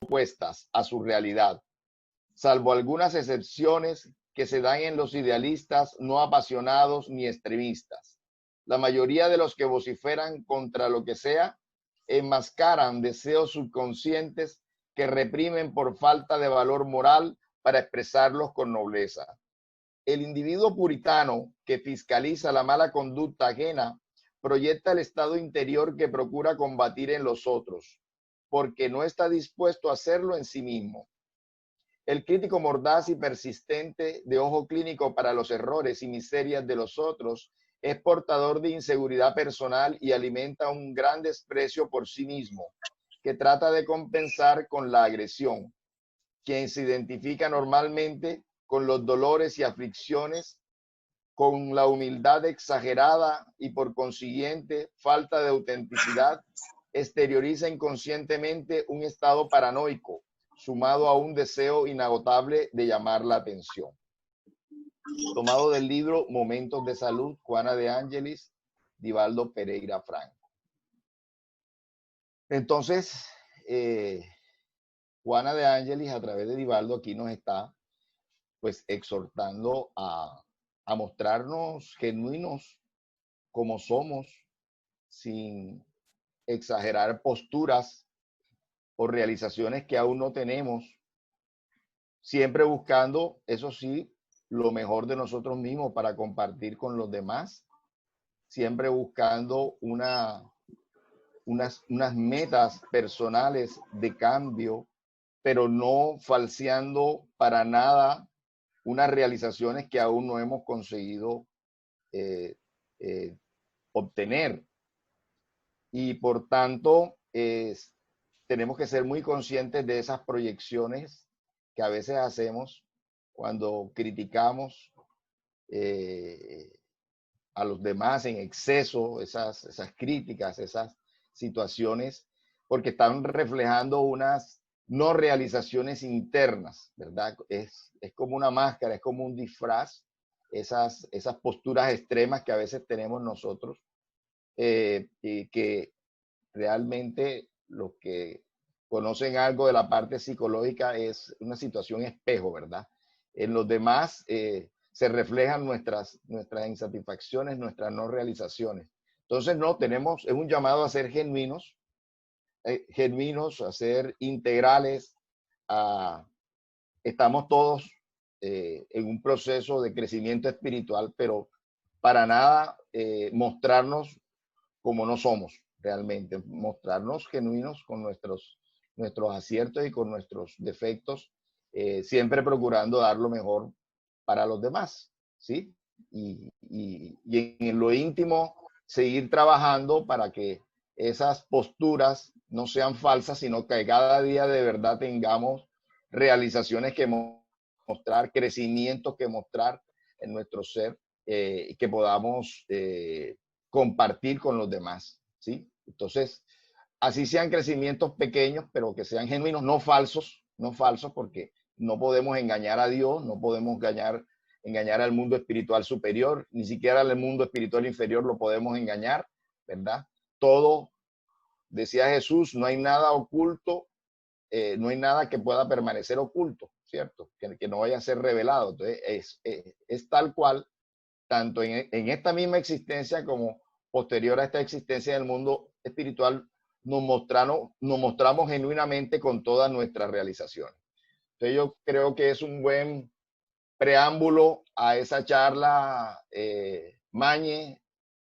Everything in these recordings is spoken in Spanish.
opuestas a su realidad, salvo algunas excepciones que se dan en los idealistas no apasionados ni extremistas. La mayoría de los que vociferan contra lo que sea enmascaran deseos subconscientes que reprimen por falta de valor moral para expresarlos con nobleza. El individuo puritano que fiscaliza la mala conducta ajena proyecta el estado interior que procura combatir en los otros, porque no está dispuesto a hacerlo en sí mismo. El crítico mordaz y persistente de ojo clínico para los errores y miserias de los otros es portador de inseguridad personal y alimenta un gran desprecio por sí mismo, que trata de compensar con la agresión. Quien se identifica normalmente con los dolores y aflicciones, con la humildad exagerada y por consiguiente falta de autenticidad, exterioriza inconscientemente un estado paranoico, sumado a un deseo inagotable de llamar la atención. Tomado del libro Momentos de Salud, Juana de Ángelis, Divaldo Pereira Franco. Entonces, Juana de Ángelis, a través de Divaldo, aquí nos está pues exhortando a mostrarnos genuinos como somos, sin exagerar posturas o realizaciones que aún no tenemos, siempre buscando, eso sí, lo mejor de nosotros mismos para compartir con los demás, siempre buscando unas metas personales de cambio, pero no falseando para nada unas realizaciones que aún no hemos conseguido eh, obtener. Y por tanto, tenemos que ser muy conscientes de esas proyecciones que a veces hacemos cuando criticamos a los demás en exceso, esas críticas, esas situaciones, porque están reflejando unas no realizaciones internas, ¿verdad? Es como una máscara, es como un disfraz, esas posturas extremas que a veces tenemos nosotros, y que realmente los que conocen algo de la parte psicológica es una situación espejo, ¿verdad? En los demás se reflejan nuestras insatisfacciones, nuestras no realizaciones. Entonces, no, es un llamado a ser genuinos, a ser integrales. Estamos todos en un proceso de crecimiento espiritual, pero para nada mostrarnos como no somos realmente, mostrarnos genuinos con nuestros aciertos y con nuestros defectos, siempre procurando dar lo mejor para los demás, ¿sí? Y en lo íntimo, seguir trabajando para que esas posturas no sean falsas, sino que cada día de verdad tengamos realizaciones que mostrar, crecimientos que mostrar en nuestro ser, y que podamos compartir con los demás, ¿sí? Entonces, así sean crecimientos pequeños, pero que sean genuinos, no falsos, porque no podemos engañar a Dios, no podemos engañar al mundo espiritual superior, ni siquiera al mundo espiritual inferior lo podemos engañar, ¿verdad? Todo, decía Jesús, no hay nada oculto, no hay nada que pueda permanecer oculto, ¿cierto? Que no vaya a ser revelado. Entonces, es tal cual, tanto en esta misma existencia como posterior a esta existencia del mundo espiritual, nos mostramos genuinamente con todas nuestras realizaciones. Entonces yo creo que es un buen preámbulo a esa charla, Mañe.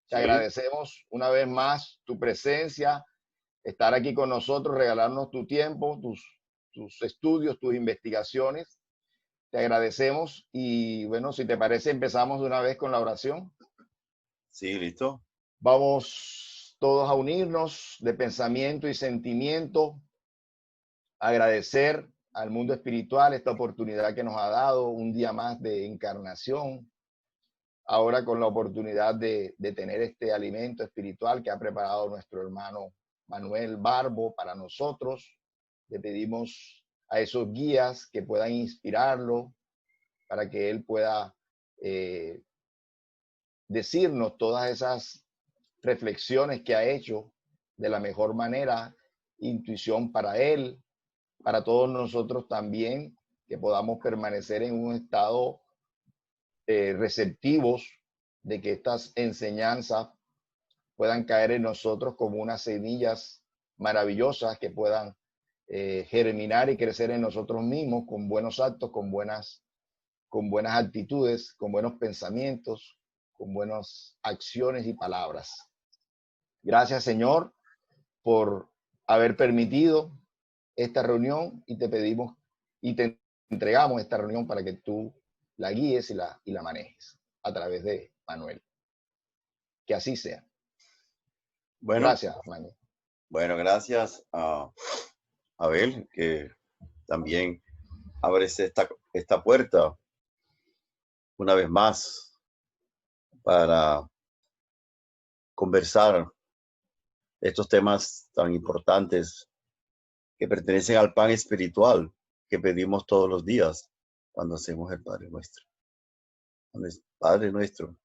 Te agradecemos una vez más tu presencia, estar aquí con nosotros, regalarnos tu tiempo, tus estudios, tus investigaciones. Te agradecemos y bueno, si te parece, empezamos de una vez con la oración. Sí, listo. Vamos todos a unirnos de pensamiento y sentimiento, agradecer al mundo espiritual esta oportunidad que nos ha dado, un día más de encarnación, ahora con la oportunidad de tener este alimento espiritual que ha preparado nuestro hermano Manuel Barbo para nosotros. Le pedimos a esos guías que puedan inspirarlo para que él pueda decirnos todas esas reflexiones que ha hecho de la mejor manera, intuición para él, para todos nosotros también, que podamos permanecer en un estado receptivos de que estas enseñanzas puedan caer en nosotros como unas semillas maravillosas que puedan germinar y crecer en nosotros mismos con buenos actos, con buenas actitudes, con buenos pensamientos, con buenas acciones y palabras. Gracias, Señor, por haber permitido esta reunión y te pedimos y te entregamos esta reunión para que tú la guíes y la manejes a través de Manuel. Que así sea. Bueno, Gracias, Manuel. bueno, gracias a Abel, que también abre esta puerta una vez más para conversar estos temas tan importantes que pertenecen al pan espiritual que pedimos todos los días cuando hacemos el Padre Nuestro. Cuando es Padre Nuestro,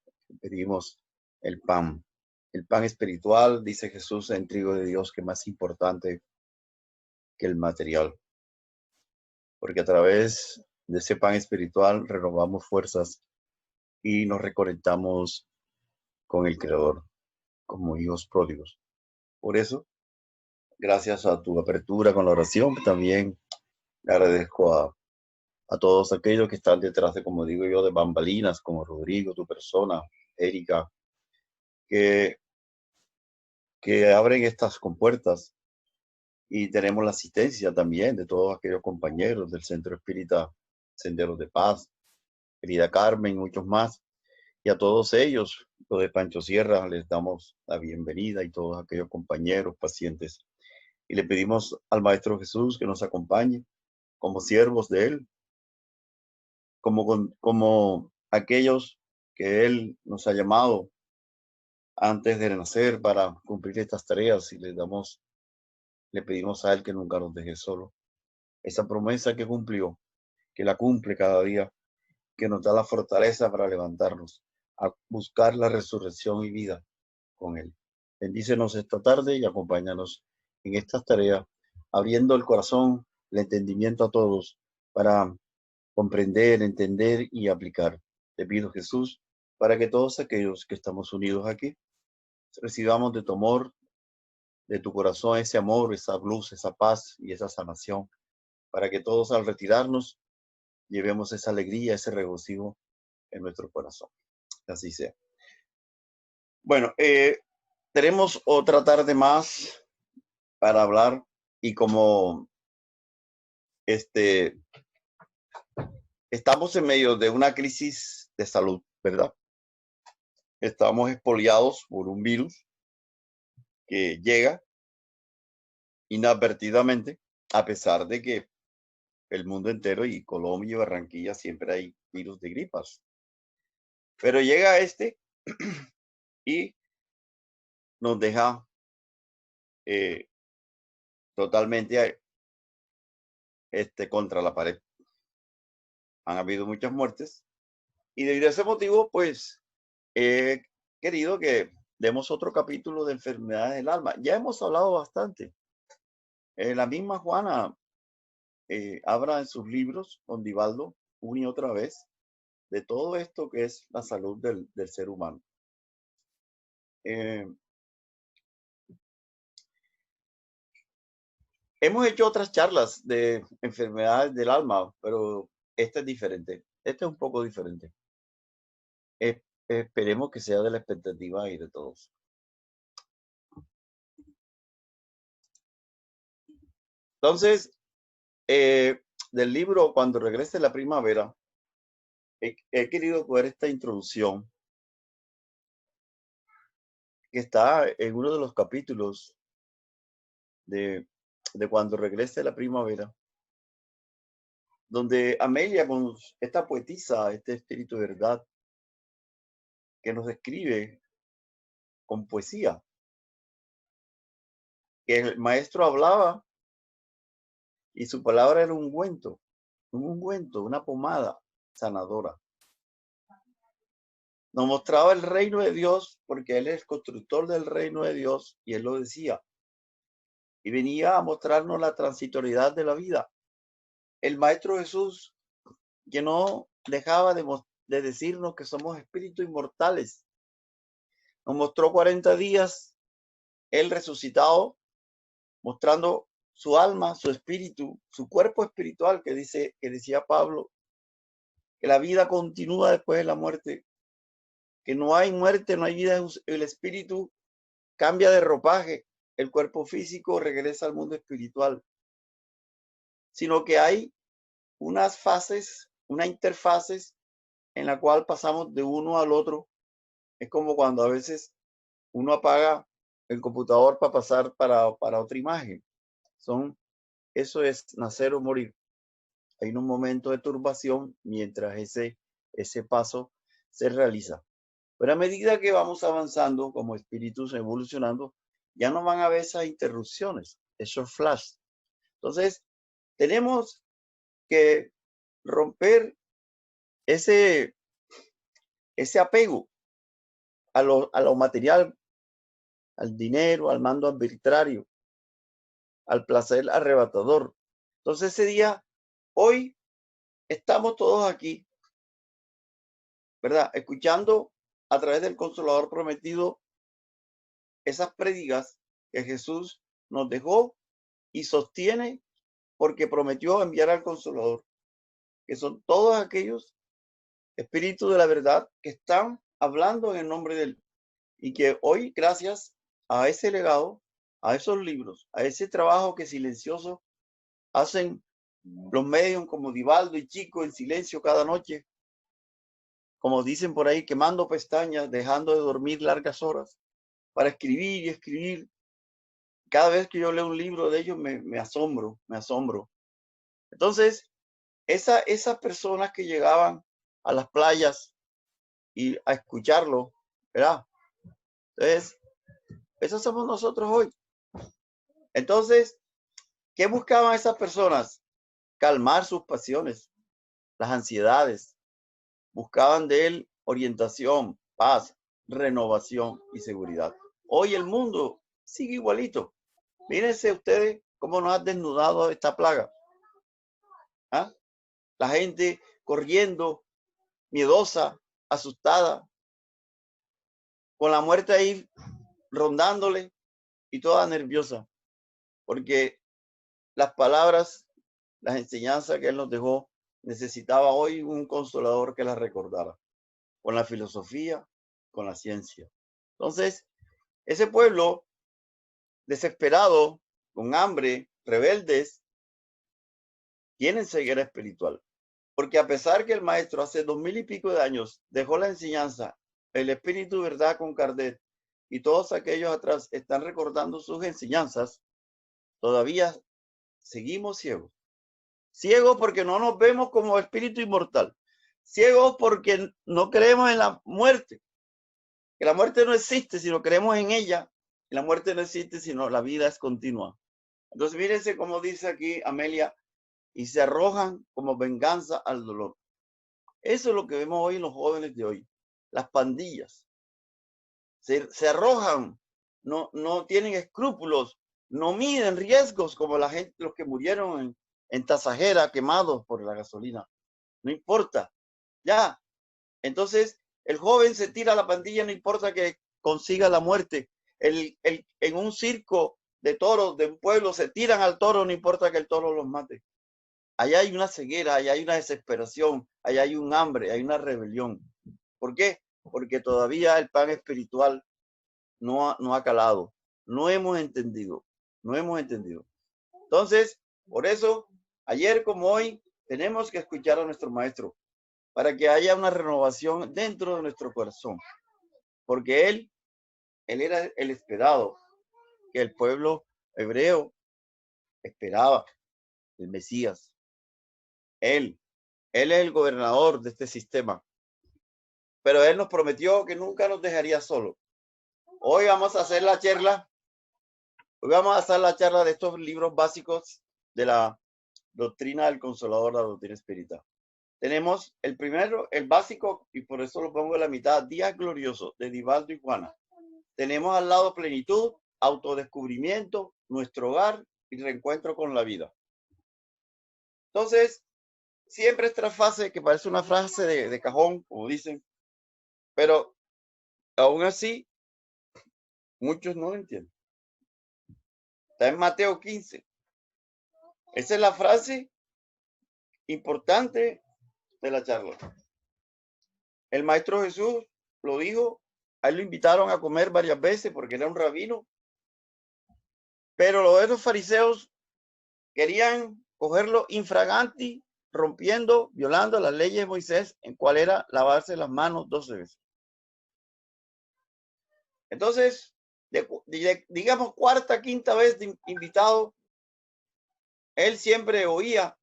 pedimos el pan. El pan espiritual, dice Jesús, en trigo de Dios, que es más importante que el material. Porque a través de ese pan espiritual renovamos fuerzas y nos reconectamos con el Creador, como hijos pródigos. Por eso, gracias a tu apertura con la oración, también le agradezco a todos aquellos que están detrás de, como digo yo, de bambalinas, como Rodrigo, tu persona, Erika, que abren estas compuertas, y tenemos la asistencia también de todos aquellos compañeros del Centro Espírita Senderos de Paz, querida Carmen, muchos más, y a todos ellos, los de Pancho Sierra, les damos la bienvenida y todos aquellos compañeros, pacientes. Y le pedimos al Maestro Jesús que nos acompañe como siervos de Él, como aquellos que Él nos ha llamado antes de nacer para cumplir estas tareas, y le pedimos a Él que nunca nos deje solo. Esa promesa que cumplió, que la cumple cada día, que nos da la fortaleza para levantarnos, a buscar la resurrección y vida con Él. Bendícenos esta tarde y acompáñanos en estas tareas, abriendo el corazón, el entendimiento a todos para comprender, entender y aplicar. Te pido, Jesús, para que todos aquellos que estamos unidos aquí recibamos de tu amor, de tu corazón, ese amor, esa luz, esa paz y esa sanación, para que todos al retirarnos llevemos esa alegría, ese regocijo en nuestro corazón. Así sea. Bueno, tenemos otra tarde más para hablar, y como estamos en medio de una crisis de salud, ¿verdad? Estamos expoliados por un virus que llega inadvertidamente, a pesar de que el mundo entero y Colombia y Barranquilla siempre hay virus de gripas. Pero llega y nos deja totalmente contra la pared. Han habido muchas muertes y debido a ese motivo, pues, he querido que demos otro capítulo de enfermedades del alma. Ya hemos hablado bastante. La misma Juana habla en sus libros, con Divaldo, una y otra vez, de todo esto que es la salud del ser humano. Hemos hecho otras charlas de enfermedades del alma, pero esta es diferente. Esta es un poco diferente. Esperemos que sea de la expectativa y de todos. Entonces, del libro Cuando regrese la primavera, he querido coger esta introducción que está en uno de los capítulos de Cuando regrese la primavera, donde Amelia, con esta poetisa, este espíritu de verdad, que nos describe con poesía, que el maestro hablaba y su palabra era un ungüento, una pomada sanadora. Nos mostraba el reino de Dios porque Él es el constructor del reino de Dios, y Él lo decía: y venía a mostrarnos la transitoriedad de la vida. El Maestro Jesús, que no dejaba de decirnos que somos espíritus inmortales, nos mostró 40 días, Él resucitado, mostrando su alma, su espíritu, su cuerpo espiritual, que decía Pablo, que la vida continúa después de la muerte, que no hay muerte, no hay vida, el espíritu cambia de ropaje, el cuerpo físico regresa al mundo espiritual, sino que hay unas fases, una interfaces en la cual pasamos de uno al otro. Es como cuando a veces uno apaga el computador para pasar para otra imagen. Eso es nacer o morir. Hay un momento de turbación mientras ese paso se realiza. Pero a medida que vamos avanzando como espíritus, evolucionando, ya no van a haber esas interrupciones, esos flash. Entonces, tenemos que romper ese apego a lo material, al dinero, al mando arbitrario, al placer arrebatador. Entonces ese día, hoy estamos todos aquí, ¿verdad? Escuchando a través del Consolador Prometido esas prédicas que Jesús nos dejó y sostiene porque prometió enviar al Consolador, que son todos aquellos espíritus de la verdad que están hablando en el nombre de Él y que hoy, gracias a ese legado, a esos libros, a ese trabajo que silencioso hacen los medios como Divaldo y Chico en silencio cada noche, como dicen por ahí, quemando pestañas, dejando de dormir largas horas para escribir y escribir. Cada vez que yo leo un libro de ellos me asombro. Entonces, esas personas que llegaban a las playas y a escucharlo, ¿verdad? Entonces, esos somos nosotros hoy. Entonces, ¿qué buscaban esas personas? Calmar sus pasiones, las ansiedades. Buscaban de él orientación, paz, renovación y seguridad. Hoy el mundo sigue igualito. Mírense ustedes cómo nos ha desnudado esta plaga. ¿Ah? La gente corriendo, miedosa, asustada, con la muerte ahí rondándole y toda nerviosa, porque las palabras, las enseñanzas que él nos dejó, necesitaba hoy un consolador que las recordara, con la filosofía, con la ciencia. Entonces, ese pueblo desesperado, con hambre, rebeldes, tienen ceguera espiritual. Porque a pesar que el maestro hace 2000 y pico de años dejó la enseñanza, el espíritu verdad con Kardec y todos aquellos atrás están recordando sus enseñanzas, todavía seguimos ciegos. Ciegos porque no nos vemos como espíritu inmortal. Ciegos porque no creemos en la muerte. Que la muerte no existe, sino creemos en ella. Y la muerte no existe, sino la vida es continua. Entonces, mírense cómo dice aquí Amelia, y se arrojan como venganza al dolor. Eso es lo que vemos hoy en los jóvenes de hoy. Las pandillas. Se arrojan, no tienen escrúpulos, no miden riesgos como la gente, los que murieron en Tasajera quemados por la gasolina. No importa. Ya. Entonces, el joven se tira a la pandilla, no importa que consiga la muerte. En un circo de toros de un pueblo se tiran al toro, no importa que el toro los mate. Allá hay una ceguera, allá hay una desesperación, allá hay un hambre, hay una rebelión. ¿Por qué? Porque todavía el pan espiritual no ha calado. No hemos entendido. Entonces, por eso, ayer como hoy, tenemos que escuchar a nuestro maestro para que haya una renovación dentro de nuestro corazón. Porque él era el esperado, que el pueblo hebreo esperaba, el Mesías. Él es el gobernador de este sistema. Pero él nos prometió que nunca nos dejaría solo. Hoy vamos a hacer la charla. Hoy vamos a hacer la charla de estos libros básicos de la doctrina del Consolador, la doctrina espírita. Tenemos el primero, el básico, y por eso lo pongo en la mitad, Días Gloriosos, de Divaldo y Juana. Tenemos al lado plenitud, autodescubrimiento, nuestro hogar y reencuentro con la vida. Entonces, siempre esta frase que parece una frase de cajón, como dicen, pero aún así, muchos no lo entienden. Está en Mateo 15. Esa es la frase importante de la charla. El Maestro Jesús lo dijo, a él lo invitaron a comer varias veces porque era un rabino, pero los otros fariseos querían cogerlo infraganti, rompiendo, violando las leyes de Moisés, en cual era lavarse las manos 12 veces. Entonces, digamos, cuarta, quinta vez de invitado, él siempre oía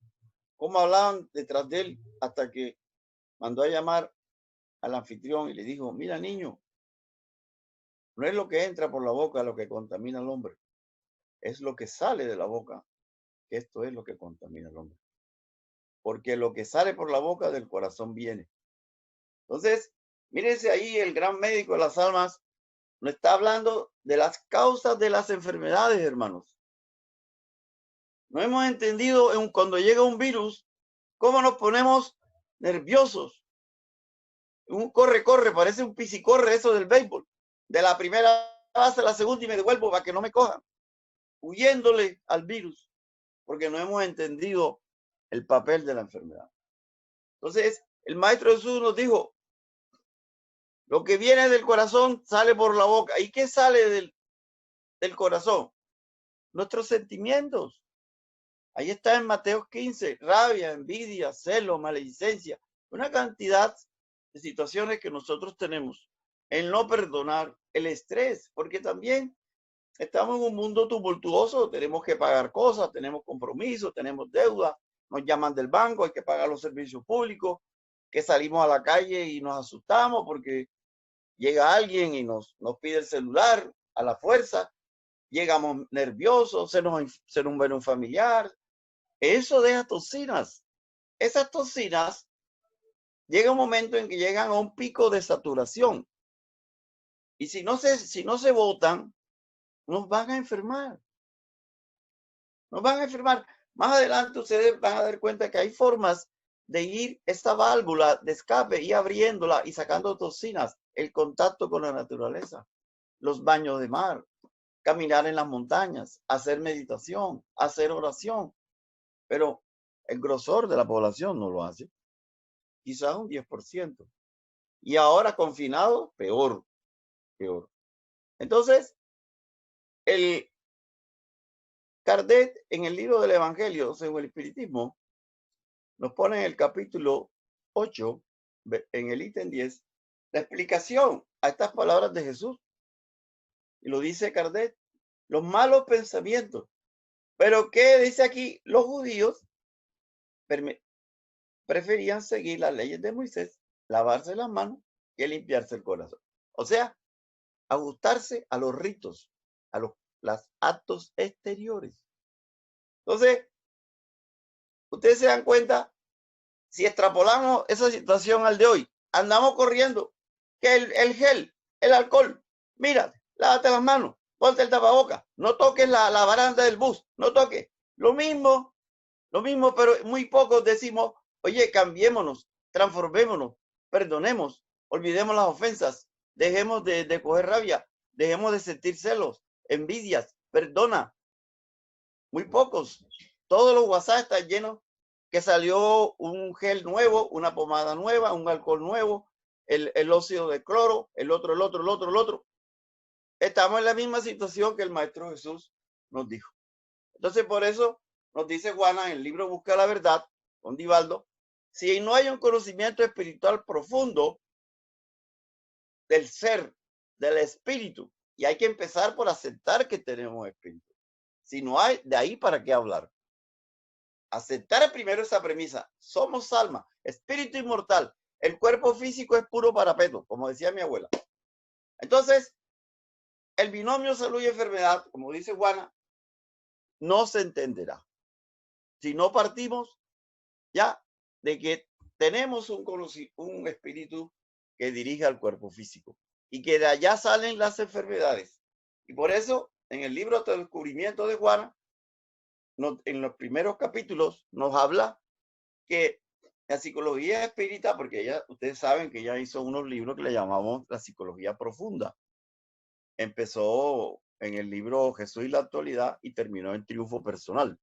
cómo hablaban detrás de él, hasta que mandó a llamar al anfitrión y le dijo, mira niño, no es lo que entra por la boca lo que contamina al hombre, es lo que sale de la boca, que esto es lo que contamina al hombre. Porque lo que sale por la boca del corazón viene. Entonces, mírense ahí, el gran médico de las almas nos está hablando de las causas de las enfermedades, hermanos. No hemos entendido cuando llega un virus, cómo nos ponemos nerviosos. Un corre, parece un pisicorre eso del béisbol. De la primera base a la segunda y me devuelvo para que no me cojan. Huyéndole al virus, porque no hemos entendido el papel de la enfermedad. Entonces, el Maestro Jesús nos dijo, lo que viene del corazón sale por la boca. ¿Y qué sale del corazón? Nuestros sentimientos. Ahí está en Mateo 15, rabia, envidia, celo, maledicencia, una cantidad de situaciones que nosotros tenemos. El no perdonar, el estrés, porque también estamos en un mundo tumultuoso, tenemos que pagar cosas, tenemos compromisos, tenemos deuda, nos llaman del banco, hay que pagar los servicios públicos, que salimos a la calle y nos asustamos porque llega alguien y nos pide el celular a la fuerza, llegamos nerviosos, se nos muere un familiar. Eso deja toxinas. Esas toxinas llega un momento en que llegan a un pico de saturación. Y si no se botan, nos van a enfermar. Nos van a enfermar. Más adelante ustedes van a dar cuenta que hay formas de ir esta válvula de escape y abriéndola y sacando toxinas. El contacto con la naturaleza, los baños de mar, caminar en las montañas, hacer meditación, hacer oración. Pero el grosor de la población no lo hace. Quizás un 10%. Y ahora confinado, peor. Entonces, el Kardec en el libro del Evangelio, según el Espiritismo, nos pone en el capítulo 8, en el ítem 10, la explicación a estas palabras de Jesús. Y lo dice Kardec, los malos pensamientos. Pero ¿qué dice aquí? Los judíos preferían seguir las leyes de Moisés, lavarse las manos, que limpiarse el corazón. O sea, ajustarse a los ritos, a los actos exteriores. Entonces, ustedes se dan cuenta, si extrapolamos esa situación al de hoy, andamos corriendo, que el gel, el alcohol, mira, lávate las manos, ponte el tapabocas, no toques la baranda del bus, no toques. Lo mismo, pero muy pocos decimos, oye, cambiémonos, transformémonos, perdonemos, olvidemos las ofensas, dejemos de coger rabia, dejemos de sentir celos, envidias, perdona. Muy pocos. Todos los WhatsApp están llenos que salió un gel nuevo, una pomada nueva, un alcohol nuevo, el óxido de cloro, el otro. Estamos en la misma situación que el Maestro Jesús nos dijo. Entonces, por eso nos dice Juana en el libro Busca la Verdad, con Divaldo, si no hay un conocimiento espiritual profundo del ser, del espíritu, y hay que empezar por aceptar que tenemos espíritu. Si no hay, de ahí para qué hablar. Aceptar primero esa premisa. Somos alma, espíritu inmortal. El cuerpo físico es puro parapeto, como decía mi abuela. Entonces, el binomio salud y enfermedad, como dice Juana, no se entenderá. Si no partimos ya de que tenemos un espíritu que dirige al cuerpo físico y que de allá salen las enfermedades. Y por eso en el libro de descubrimiento de Juana, en los primeros capítulos, nos habla que la psicología espírita, porque ustedes saben que ella hizo unos libros que le llamamos la psicología profunda. Empezó en el libro Jesús y la actualidad y terminó en Triunfo Personal.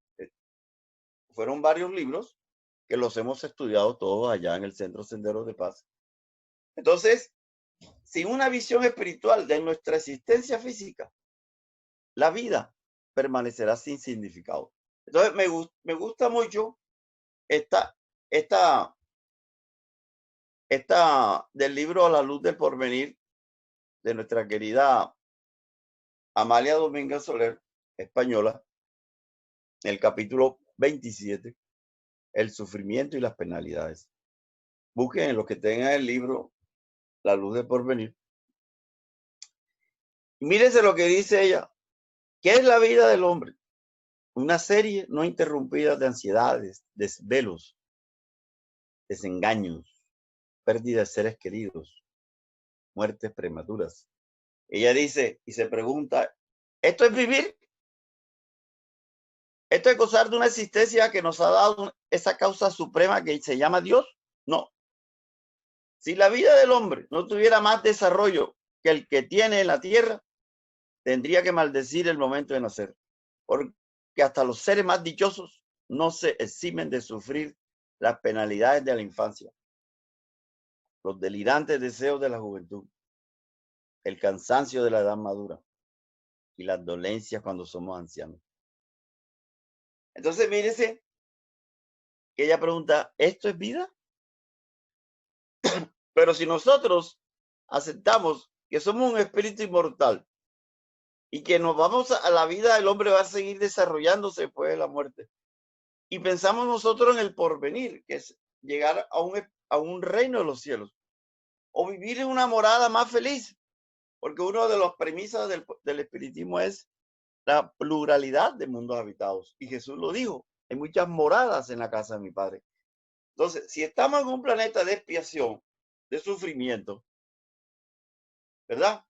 Fueron varios libros que los hemos estudiado todos allá en el Centro Senderos de Paz. Entonces, sin una visión espiritual de nuestra existencia física, la vida permanecerá sin significado. Entonces, me gusta mucho esta del libro A la luz del porvenir de nuestra querida Amalia Domínguez Soler, española, el capítulo 27, el sufrimiento y las penalidades. Busquen en los que tengan el libro La luz del porvenir. Mírense lo que dice ella. ¿Qué es la vida del hombre? Una serie no interrumpida de ansiedades, desvelos, desengaños, pérdida de seres queridos, muertes prematuras. Ella dice y se pregunta, ¿esto es vivir? ¿Esto es gozar de una existencia que nos ha dado esa causa suprema que se llama Dios? No. Si la vida del hombre no tuviera más desarrollo que el que tiene en la tierra, tendría que maldecir el momento de nacer. Porque hasta los seres más dichosos no se eximen de sufrir las penalidades de la infancia, los delirantes deseos de la juventud, el cansancio de la edad madura y las dolencias cuando somos ancianos. Entonces, mírese que ella pregunta, ¿esto es vida? Pero si nosotros aceptamos que somos un espíritu inmortal y que nos vamos a la vida, el hombre va a seguir desarrollándose después de la muerte. Y pensamos nosotros en el porvenir, que es llegar a un reino de los cielos o vivir en una morada más feliz, porque una de las premisas del espiritismo es la pluralidad de mundos habitados. Y Jesús lo dijo, hay muchas moradas en la casa de mi Padre. Entonces, si estamos en un planeta de expiación, de sufrimiento, ¿verdad?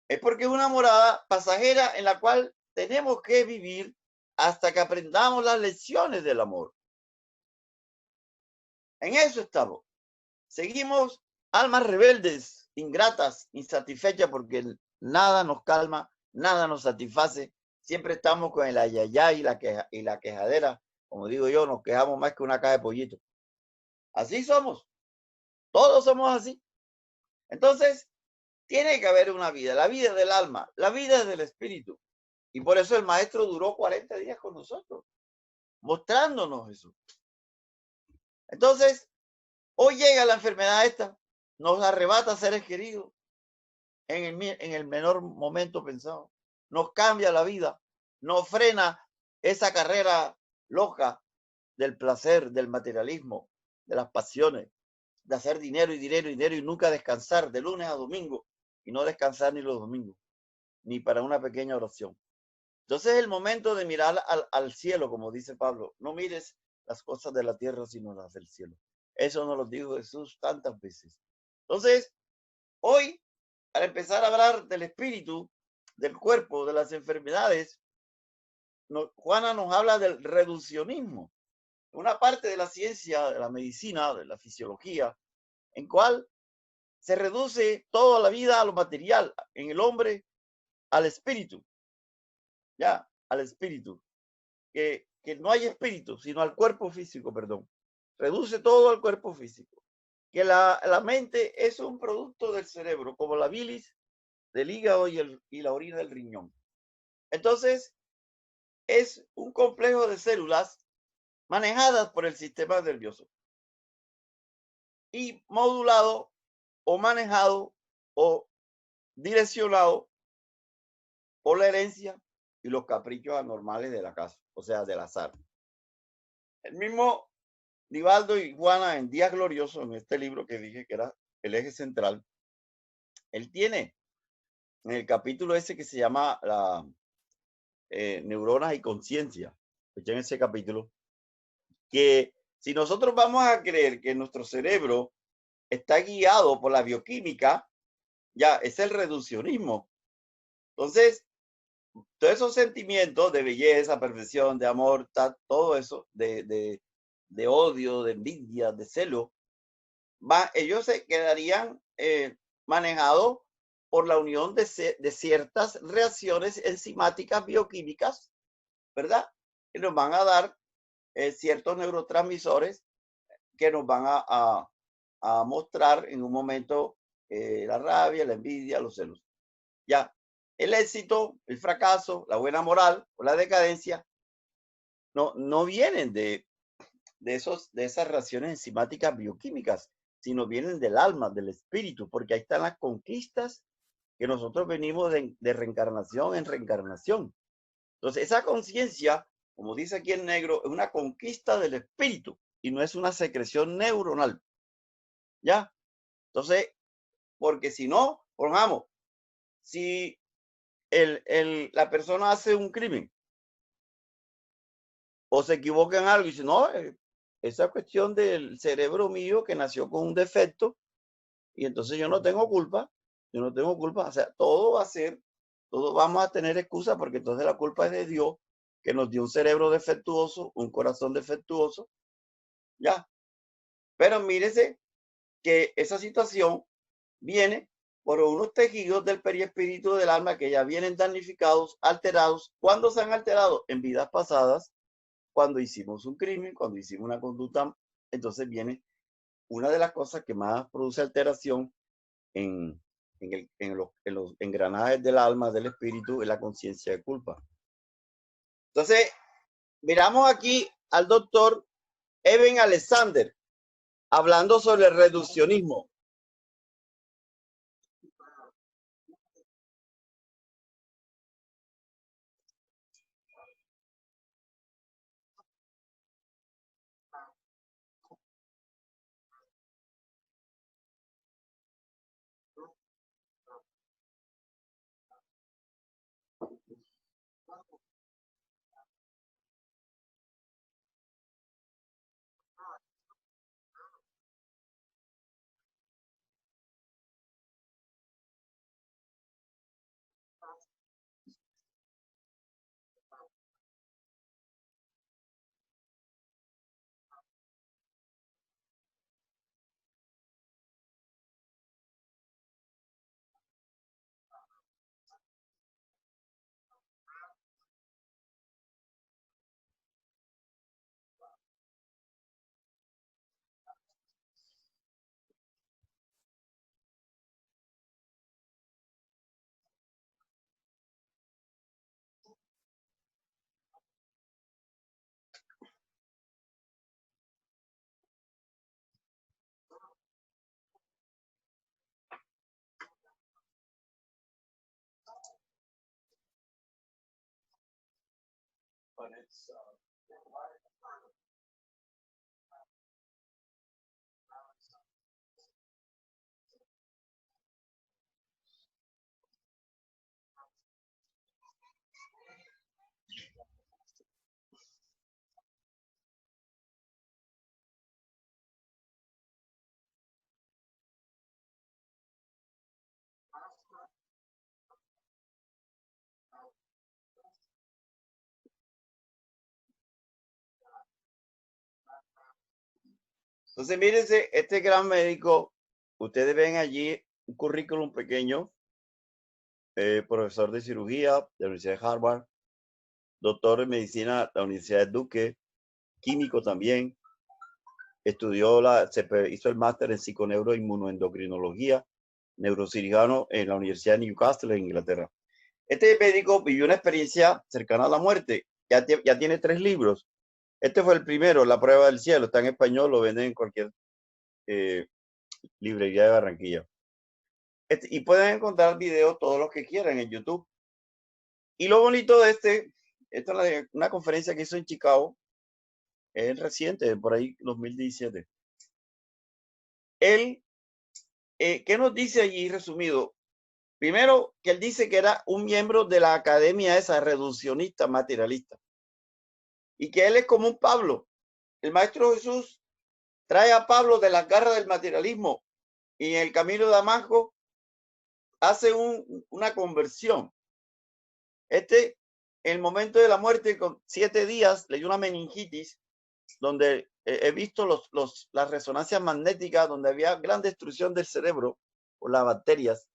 Es porque es una morada pasajera en la cual tenemos que vivir hasta que aprendamos las lecciones del amor. En eso estamos. Seguimos almas rebeldes, ingratas, insatisfechas, porque nada nos calma, nada nos satisface. Siempre estamos con el ayayay y la quejadera. Como digo yo, nos quejamos más que una caja de pollito. Así somos. Todos somos así. Entonces, tiene que haber una vida, la vida del alma, la vida del espíritu. Y por eso el maestro duró 40 días con nosotros, mostrándonos eso. Entonces, hoy llega la enfermedad esta, nos arrebata seres queridos en el menor momento pensado, nos cambia la vida, nos frena esa carrera loca del placer, del materialismo, de las pasiones, de hacer dinero y dinero y dinero y nunca descansar de lunes a domingo y no descansar ni los domingos, ni para una pequeña oración. Entonces es el momento de mirar al cielo, como dice Pablo. No mires las cosas de la tierra, sino las del cielo. Eso nos lo dijo Jesús tantas veces. Entonces, hoy, al empezar a hablar del espíritu, del cuerpo, de las enfermedades, Juana nos habla del reduccionismo, una parte de la ciencia, de la medicina, de la fisiología, en cual se reduce toda la vida a lo material, en el hombre, al espíritu. Ya, al espíritu. Que no hay espíritu, sino al cuerpo físico, perdón. Reduce todo al cuerpo físico. Que la mente es un producto del cerebro, como la bilis del hígado y la orina del riñón. Entonces, es un complejo de células manejadas por el sistema nervioso y modulado o manejado o direccionado por la herencia y los caprichos anormales de la casa, o sea, del azar. El mismo Divaldo y Juana en Días Gloriosos, en este libro que dije que era el eje central, él tiene en el capítulo ese que se llama Neuronas y Conciencia, en ese capítulo, que si nosotros vamos a creer que nuestro cerebro está guiado por la bioquímica, ya es el reduccionismo. Entonces, todos esos sentimientos de belleza, perfección, de amor, todo eso, de odio, de envidia, de celo, ellos se quedarían manejados por la unión de ciertas reacciones enzimáticas bioquímicas, ¿verdad? Que nos van a dar ciertos neurotransmisores que nos van a mostrar en un momento la rabia, la envidia, los celos. Ya, el éxito, el fracaso, la buena moral o la decadencia no vienen de esas reacciones enzimáticas bioquímicas, sino vienen del alma, del espíritu, porque ahí están las conquistas que nosotros venimos de reencarnación en reencarnación. Entonces, esa conciencia, como dice aquí en negro, es una conquista del espíritu y no es una secreción neuronal. ¿Ya? Entonces, porque si no, pongamos, si la persona hace un crimen o se equivoca en algo y dice, no, esa cuestión del cerebro mío que nació con un defecto y entonces yo no tengo culpa, o sea, todo va a ser, todos vamos a tener excusa porque entonces la culpa es de Dios que nos dio un cerebro defectuoso, un corazón defectuoso, ya. Pero mírese que esa situación viene por unos tejidos del periespíritu del alma que ya vienen damnificados, alterados. ¿Cuándo se han alterado? En vidas pasadas, cuando hicimos un crimen, cuando hicimos una conducta. Entonces viene una de las cosas que más produce alteración en los engranajes del alma, del espíritu, es la conciencia de culpa. Entonces, miramos aquí al doctor Eben Alexander hablando sobre el reduccionismo. Entonces, mírense, este gran médico, ustedes ven allí un currículum pequeño, profesor de cirugía de la Universidad de Harvard, doctor en medicina de la Universidad de Duke, químico también, hizo el máster en psiconeuroinmunoendocrinología, neurocirujano en la Universidad de Newcastle, en Inglaterra. Este médico vivió una experiencia cercana a la muerte, ya tiene 3 libros. Este fue el primero, La prueba del cielo, está en español, lo venden en cualquier librería de Barranquilla. Y pueden encontrar videos todos los que quieran en YouTube. Y lo bonito de esta es una conferencia que hizo en Chicago, es reciente, por ahí 2017. Él, ¿qué nos dice allí resumido? Primero, que él dice que era un miembro de la academia esa reduccionista materialista. Y que él es como un Pablo. El Maestro Jesús trae a Pablo de las garras del materialismo y en el camino de Damasco hace una conversión. En el momento de la muerte, con 7 días, le dio una meningitis, donde he visto las resonancias magnéticas, donde había gran destrucción del cerebro por las bacterias.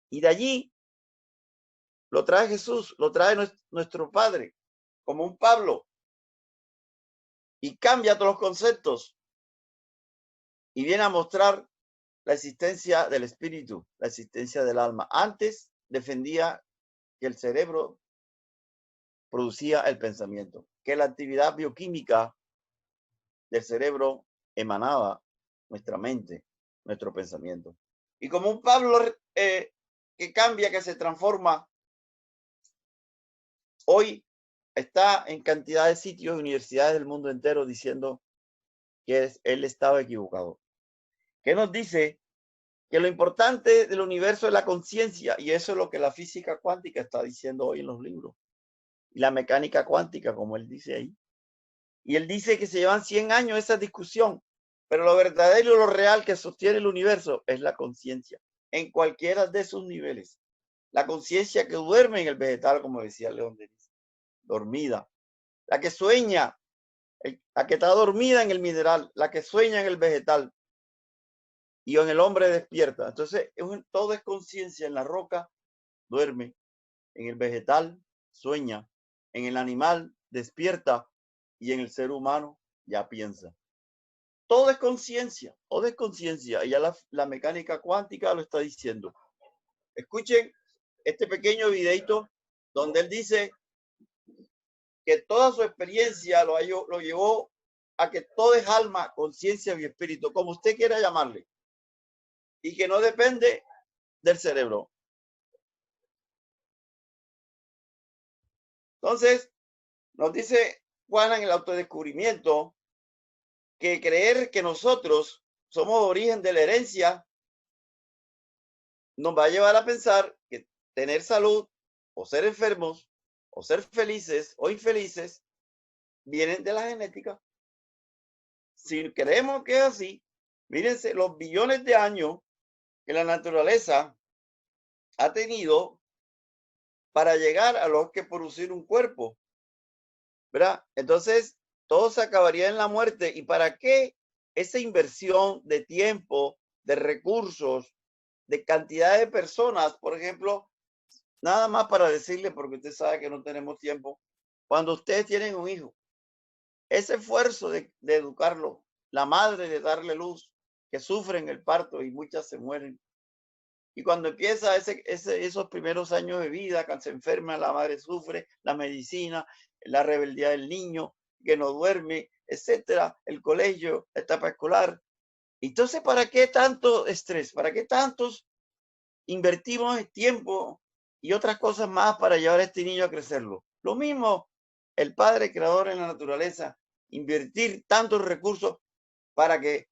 Y de allí lo trae Jesús, lo trae nuestro Padre, como un Pablo, y cambia todos los conceptos y viene a mostrar la existencia del espíritu, la existencia del alma. Antes defendía que el cerebro producía el pensamiento, que la actividad bioquímica del cerebro emanaba nuestra mente, nuestro pensamiento. Y como un Pablo que cambia, que se transforma, hoy está en cantidad de sitios y universidades del mundo entero diciendo que él estaba equivocado. ¿Qué nos dice? Que lo importante del universo es la conciencia, y eso es lo que la física cuántica está diciendo hoy en los libros. Y la mecánica cuántica, como él dice ahí. Y él dice que se llevan 100 años esa discusión, pero lo verdadero y lo real que sostiene el universo es la conciencia, en cualquiera de sus niveles. La conciencia que duerme en el vegetal, como decía León Denis, dormida. La que sueña, la que está dormida en el mineral, la que sueña en el vegetal y en el hombre despierta. Entonces, todo es conciencia. En la roca duerme, en el vegetal sueña, en el animal despierta y en el ser humano ya piensa. Todo es conciencia, todo es conciencia. Y ya la mecánica cuántica lo está diciendo. Escuchen este pequeño videito donde él dice que toda su experiencia lo llevó a que todo es alma, conciencia y espíritu, como usted quiera llamarle, y que no depende del cerebro. Entonces, nos dice Juana en el autodescubrimiento que creer que nosotros somos origen de la herencia nos va a llevar a pensar que tener salud o ser enfermos o ser felices o infelices vienen de la genética. Si creemos que es así, mírense los billones de años que la naturaleza ha tenido para llegar a lo que producir un cuerpo, ¿verdad? Entonces, todo se acabaría en la muerte. ¿Y para qué esa inversión de tiempo, de recursos, de cantidad de personas? Por ejemplo, nada más para decirle, porque usted sabe que no tenemos tiempo, cuando ustedes tienen un hijo, ese esfuerzo de educarlo, la madre de darle luz, que sufren el parto y muchas se mueren. Y cuando empieza esos primeros años de vida, cuando se enferma, la madre sufre, la medicina, la rebeldía del niño, que no duerme, etcétera, el colegio, la etapa escolar. Entonces, ¿para qué tanto estrés? ¿Para qué tantos invertimos el tiempo y otras cosas más para llevar a este niño a crecerlo? Lo mismo, el padre creador en la naturaleza, invertir tantos recursos para que,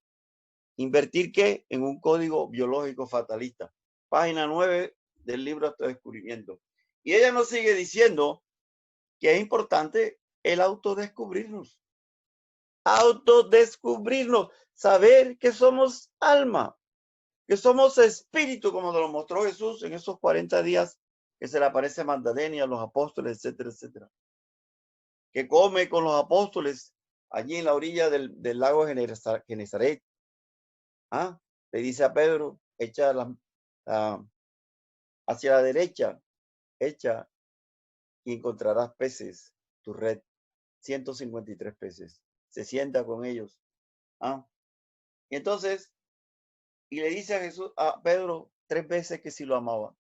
¿invertir qué? En un código biológico fatalista. Página 9 del libro Autodescubrimiento. Y ella nos sigue diciendo que es importante el autodescubrirnos. Autodescubrirnos, saber que somos alma, que somos espíritu, como nos lo mostró Jesús en esos 40 días que se le aparece a Magdalena, a los apóstoles, etcétera, etcétera. Que come con los apóstoles allí en la orilla del lago Genesaret. ¿Ah? Le dice a Pedro, echa hacia la derecha, echa y encontrarás peces, tu red, 153 peces. Se sienta con ellos. ¿Ah? Y entonces, y le dice a Jesús, a Pedro, 3 veces que si lo amaba,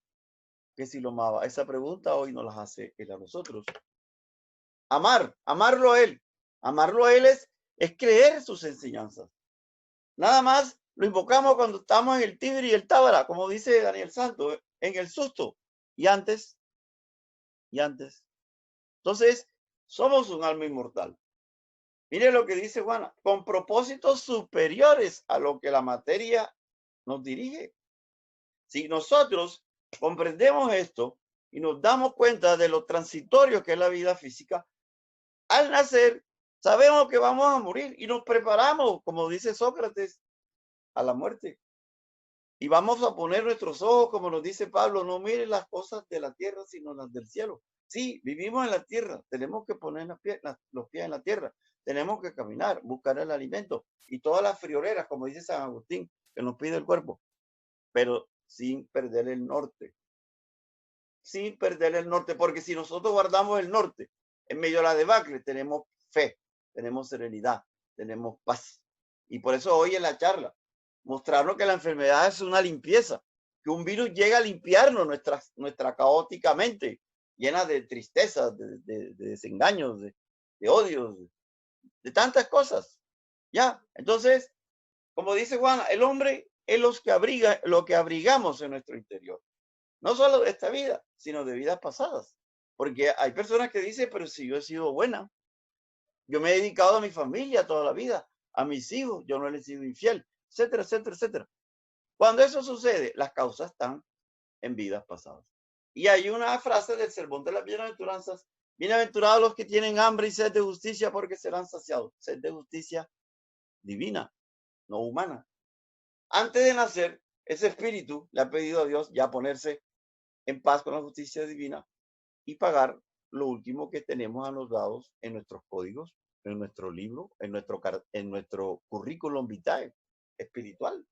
que si lo amaba. Esa pregunta hoy nos las hace él a nosotros. Amarlo a él. Amarlo a él es creer sus enseñanzas. Nada más lo invocamos cuando estamos en el Tigre y el Tábara, como dice Daniel Santo, en el susto. Y antes. Entonces, somos un alma inmortal. Mire lo que dice Juana, con propósitos superiores a lo que la materia nos dirige. Si nosotros comprendemos esto y nos damos cuenta de lo transitorio que es la vida física, al nacer sabemos que vamos a morir y nos preparamos, como dice Sócrates, a la muerte. Y vamos a poner nuestros ojos, como nos dice Pablo, no miren las cosas de la tierra, sino las del cielo. Sí, vivimos en la tierra, tenemos que poner los pies en la tierra, tenemos que caminar, buscar el alimento y todas las frioleras, como dice San Agustín, que nos pide el cuerpo, pero sin perder el norte. Sin perder el norte, porque si nosotros guardamos el norte en medio de la debacle, tenemos fe, tenemos serenidad, tenemos paz. Y por eso hoy en la charla, mostrarnos que la enfermedad es una limpieza, que un virus llega a limpiarnos nuestra caótica mente, llena de tristeza, de desengaños, de odios, de tantas cosas. Ya, entonces, como dice Juan, el hombre es lo que abrigamos en nuestro interior. No solo de esta vida, sino de vidas pasadas. Porque hay personas que dicen, pero si yo he sido buena, yo me he dedicado a mi familia toda la vida, a mis hijos, yo no les he sido infiel, etcétera, etcétera, etcétera. Cuando eso sucede, las causas están en vidas pasadas. Y hay una frase del Sermón de las Bienaventuranzas: bienaventurados los que tienen hambre y sed de justicia, porque serán saciados. Sed de justicia divina, no humana. Antes de nacer, ese espíritu le ha pedido a Dios ya ponerse en paz con la justicia divina y pagar lo último que tenemos anotados en nuestros códigos, en nuestro libro, en nuestro currículum vitae espiritual.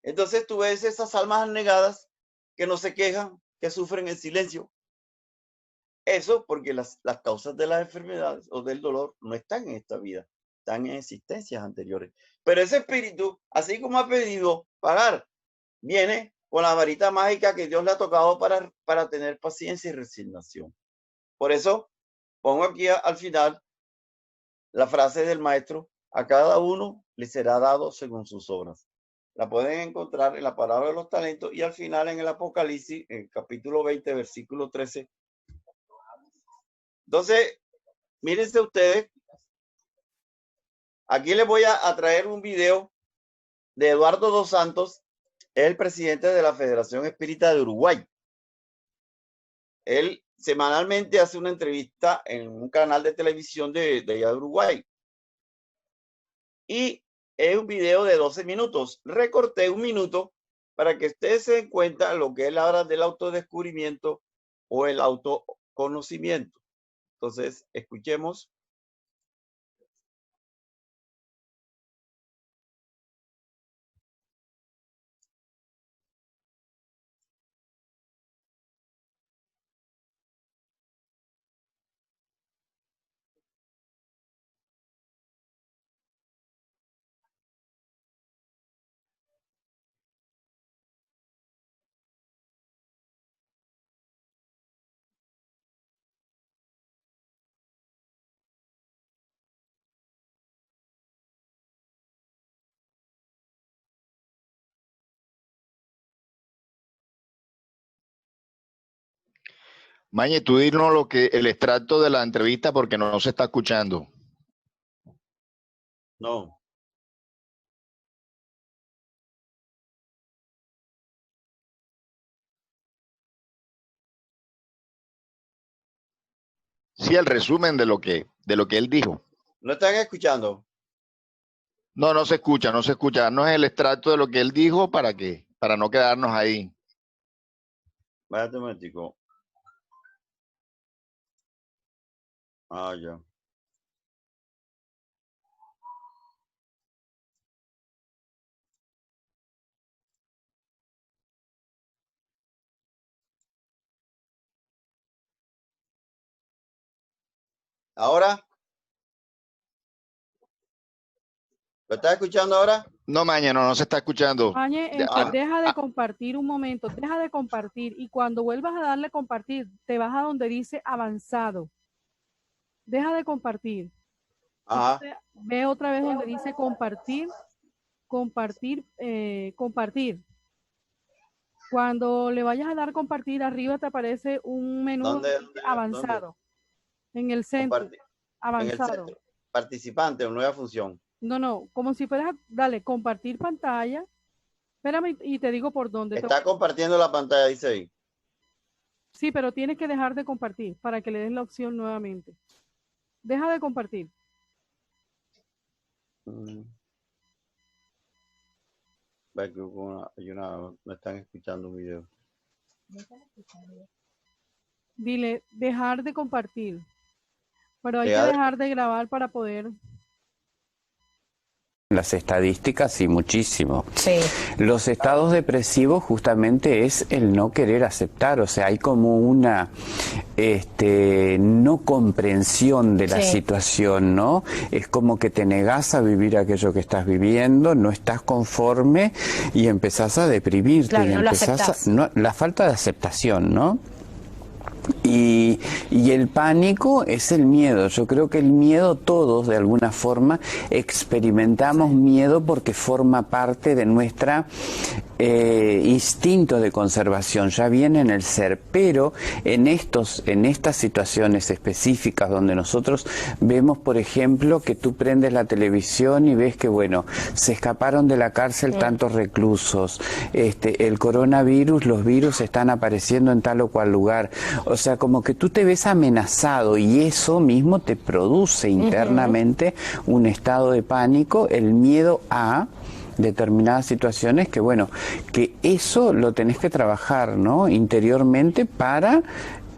Entonces tú ves esas almas anegadas que no se quejan, que sufren en silencio. Eso porque las causas de las enfermedades o del dolor no están en esta vida, están en existencias anteriores. Pero ese espíritu, así como ha pedido pagar, viene con la varita mágica que Dios le ha tocado para tener paciencia y resignación. Por eso pongo aquí al final la frase del maestro: a cada uno le será dado según sus obras. La pueden encontrar en la palabra de los talentos y al final en el Apocalipsis, en el capítulo 20, versículo 13. Entonces, mírense ustedes, aquí les voy a traer un video de Eduardo dos Santos, el presidente de la Federación Espírita de Uruguay. Él semanalmente hace una entrevista en un canal de televisión de allá de Uruguay. Y es un video de 12 minutos. Recorté un minuto para que ustedes se den cuenta lo que él habla del autodescubrimiento o el autoconocimiento. Entonces, escuchemos. Mañe, tú dinos el extracto de la entrevista porque no se está escuchando. No. Sí, el resumen de lo que él dijo. ¿No están escuchando? No, no se escucha, no se escucha. No es el extracto de lo que él dijo para no quedarnos ahí. Vaya temático. Ah, ya. ¿Ahora? ¿Lo estás escuchando ahora? No, Mañe, no se está escuchando. Mañe, deja de compartir un momento, deja de compartir y cuando vuelvas a darle compartir, te vas a donde dice avanzado. Deja de compartir. Ajá. Ve otra vez donde dice compartir, compartir. Cuando le vayas a dar compartir, arriba te aparece un menú ¿Dónde? avanzado. En el centro. Avanzado. En el centro. Participante o nueva función. No, como si fueras, dale, compartir pantalla. Espérame y te digo por dónde. Está compartiendo la pantalla, dice ahí. Sí, pero tienes que dejar de compartir para que le des la opción nuevamente. Deja de compartir. Me están escuchando un video. Dile, dejar de compartir. Pero hay que Dejar- dejar de grabar para poder. Las estadísticas y muchísimo. Sí. Los estados depresivos justamente es el no querer aceptar, o sea, hay como una no comprensión de la Sí. situación, ¿no? Es como que te negás a vivir aquello que estás viviendo, no estás conforme y empezás a deprimirte. Claro, y no lo empezás aceptás. la falta de aceptación, ¿no? Y el pánico es el miedo. Yo creo que el miedo todos de alguna forma experimentamos miedo porque forma parte de nuestra instinto de conservación, ya viene en el ser, pero en estas situaciones específicas donde nosotros vemos, por ejemplo, que tú prendes la televisión y ves que, bueno, se escaparon de la cárcel tantos reclusos, el coronavirus, los virus están apareciendo en tal o cual lugar, o sea, como que tú te ves amenazado y eso mismo te produce internamente un estado de pánico, el miedo a determinadas situaciones que, bueno, que eso lo tenés que trabajar, ¿no? Interiormente para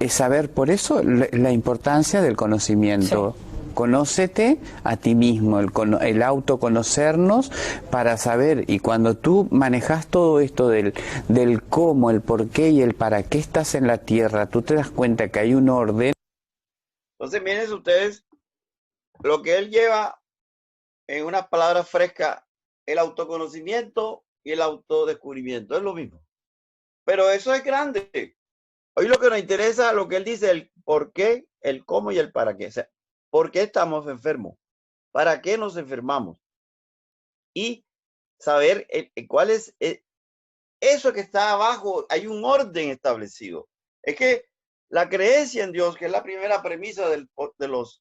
saber, por eso la importancia del conocimiento. Sí. Conócete a ti mismo, el autoconocernos para saber, y cuando tú manejas todo esto del cómo, el por qué y el para qué estás en la tierra, tú te das cuenta que hay un orden. Entonces, miren ustedes lo que él lleva en unas palabras frescas, el autoconocimiento y el autodescubrimiento, es lo mismo. Pero eso es grande. Hoy lo que nos interesa, lo que él dice, el por qué, el cómo y el para qué. O sea, ¿por qué estamos enfermos? ¿Para qué nos enfermamos? Y saber cuál es eso que está abajo. Hay un orden establecido. Es que la creencia en Dios, que es la primera premisa de los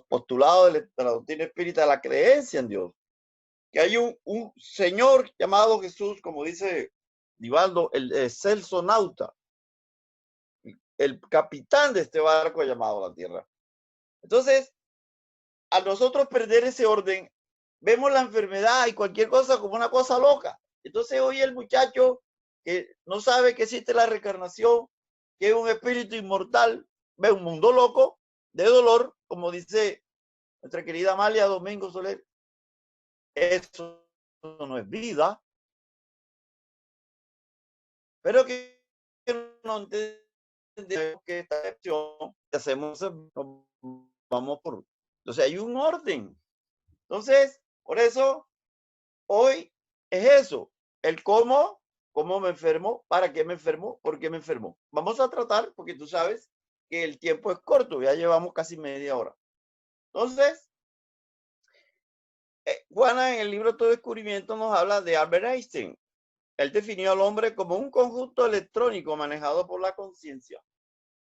postulados de la doctrina espírita, la creencia en Dios, que hay un señor llamado Jesús, como dice Divaldo, el Celso Nauta, el capitán de este barco llamado la Tierra. Entonces, al nosotros perder ese orden, vemos la enfermedad y cualquier cosa como una cosa loca. Entonces, hoy el muchacho que no sabe que existe la reencarnación, que es un espíritu inmortal, ve un mundo loco de dolor, como dice nuestra querida Amalia Domingo Soler. Eso no es vida. Pero que no entendemos que esta acción que hacemos, vamos por... Entonces hay un orden. Entonces, por eso, hoy es eso. El cómo me enfermo, para qué me enfermo, por qué me enfermo. Vamos a tratar, porque tú sabes que el tiempo es corto, ya llevamos casi media hora. Entonces, Juana en el libro Todo Descubrimiento nos habla de Albert Einstein. Él definió al hombre como un conjunto electrónico manejado por la conciencia.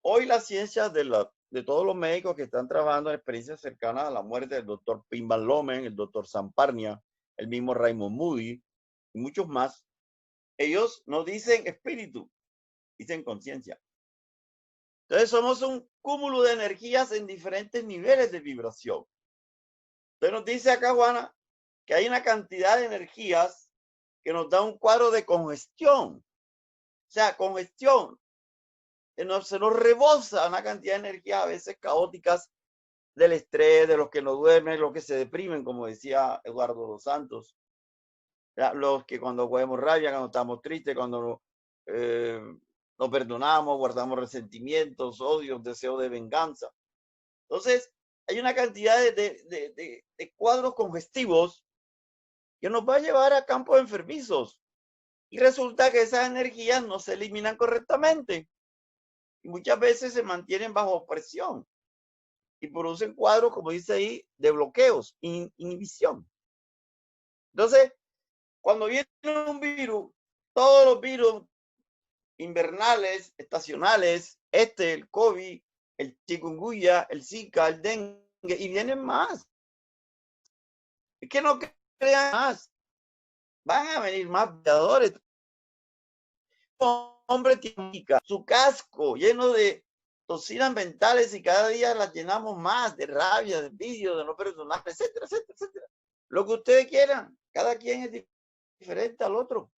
Hoy la ciencia de todos los médicos que están trabajando en experiencias cercanas a la muerte, el doctor Pim Van Lomen, el doctor Samparnia, el mismo Raymond Moody y muchos más, ellos no dicen espíritu, dicen conciencia. Entonces somos un cúmulo de energías en diferentes niveles de vibración. Entonces nos dice acá Juana que hay una cantidad de energías que nos da un cuadro de congestión. O sea, congestión. Se nos rebosa una cantidad de energía a veces caóticas del estrés, de los que no duermen, los que se deprimen, como decía Eduardo dos Santos. Los que cuando cogemos rabia, cuando estamos tristes, cuando no perdonamos, guardamos resentimientos, odios, deseos de venganza. Entonces, hay una cantidad de cuadros congestivos que nos va a llevar a campos enfermizos. Y resulta que esas energías no se eliminan correctamente. Y muchas veces se mantienen bajo presión. Y producen cuadros, como dice ahí, de bloqueos, inhibición. Entonces, cuando viene un virus, todos los virus invernales, estacionales, el COVID, el chikungunya, el Zika, el dengue, y vienen más. Es que no crean más. Van a venir más peleadores. Un hombre tiene su casco lleno de toxinas mentales y cada día las llenamos más de rabia, de envidia, de no perdonar, etcétera, etcétera, etcétera. Lo que ustedes quieran, cada quien es diferente al otro.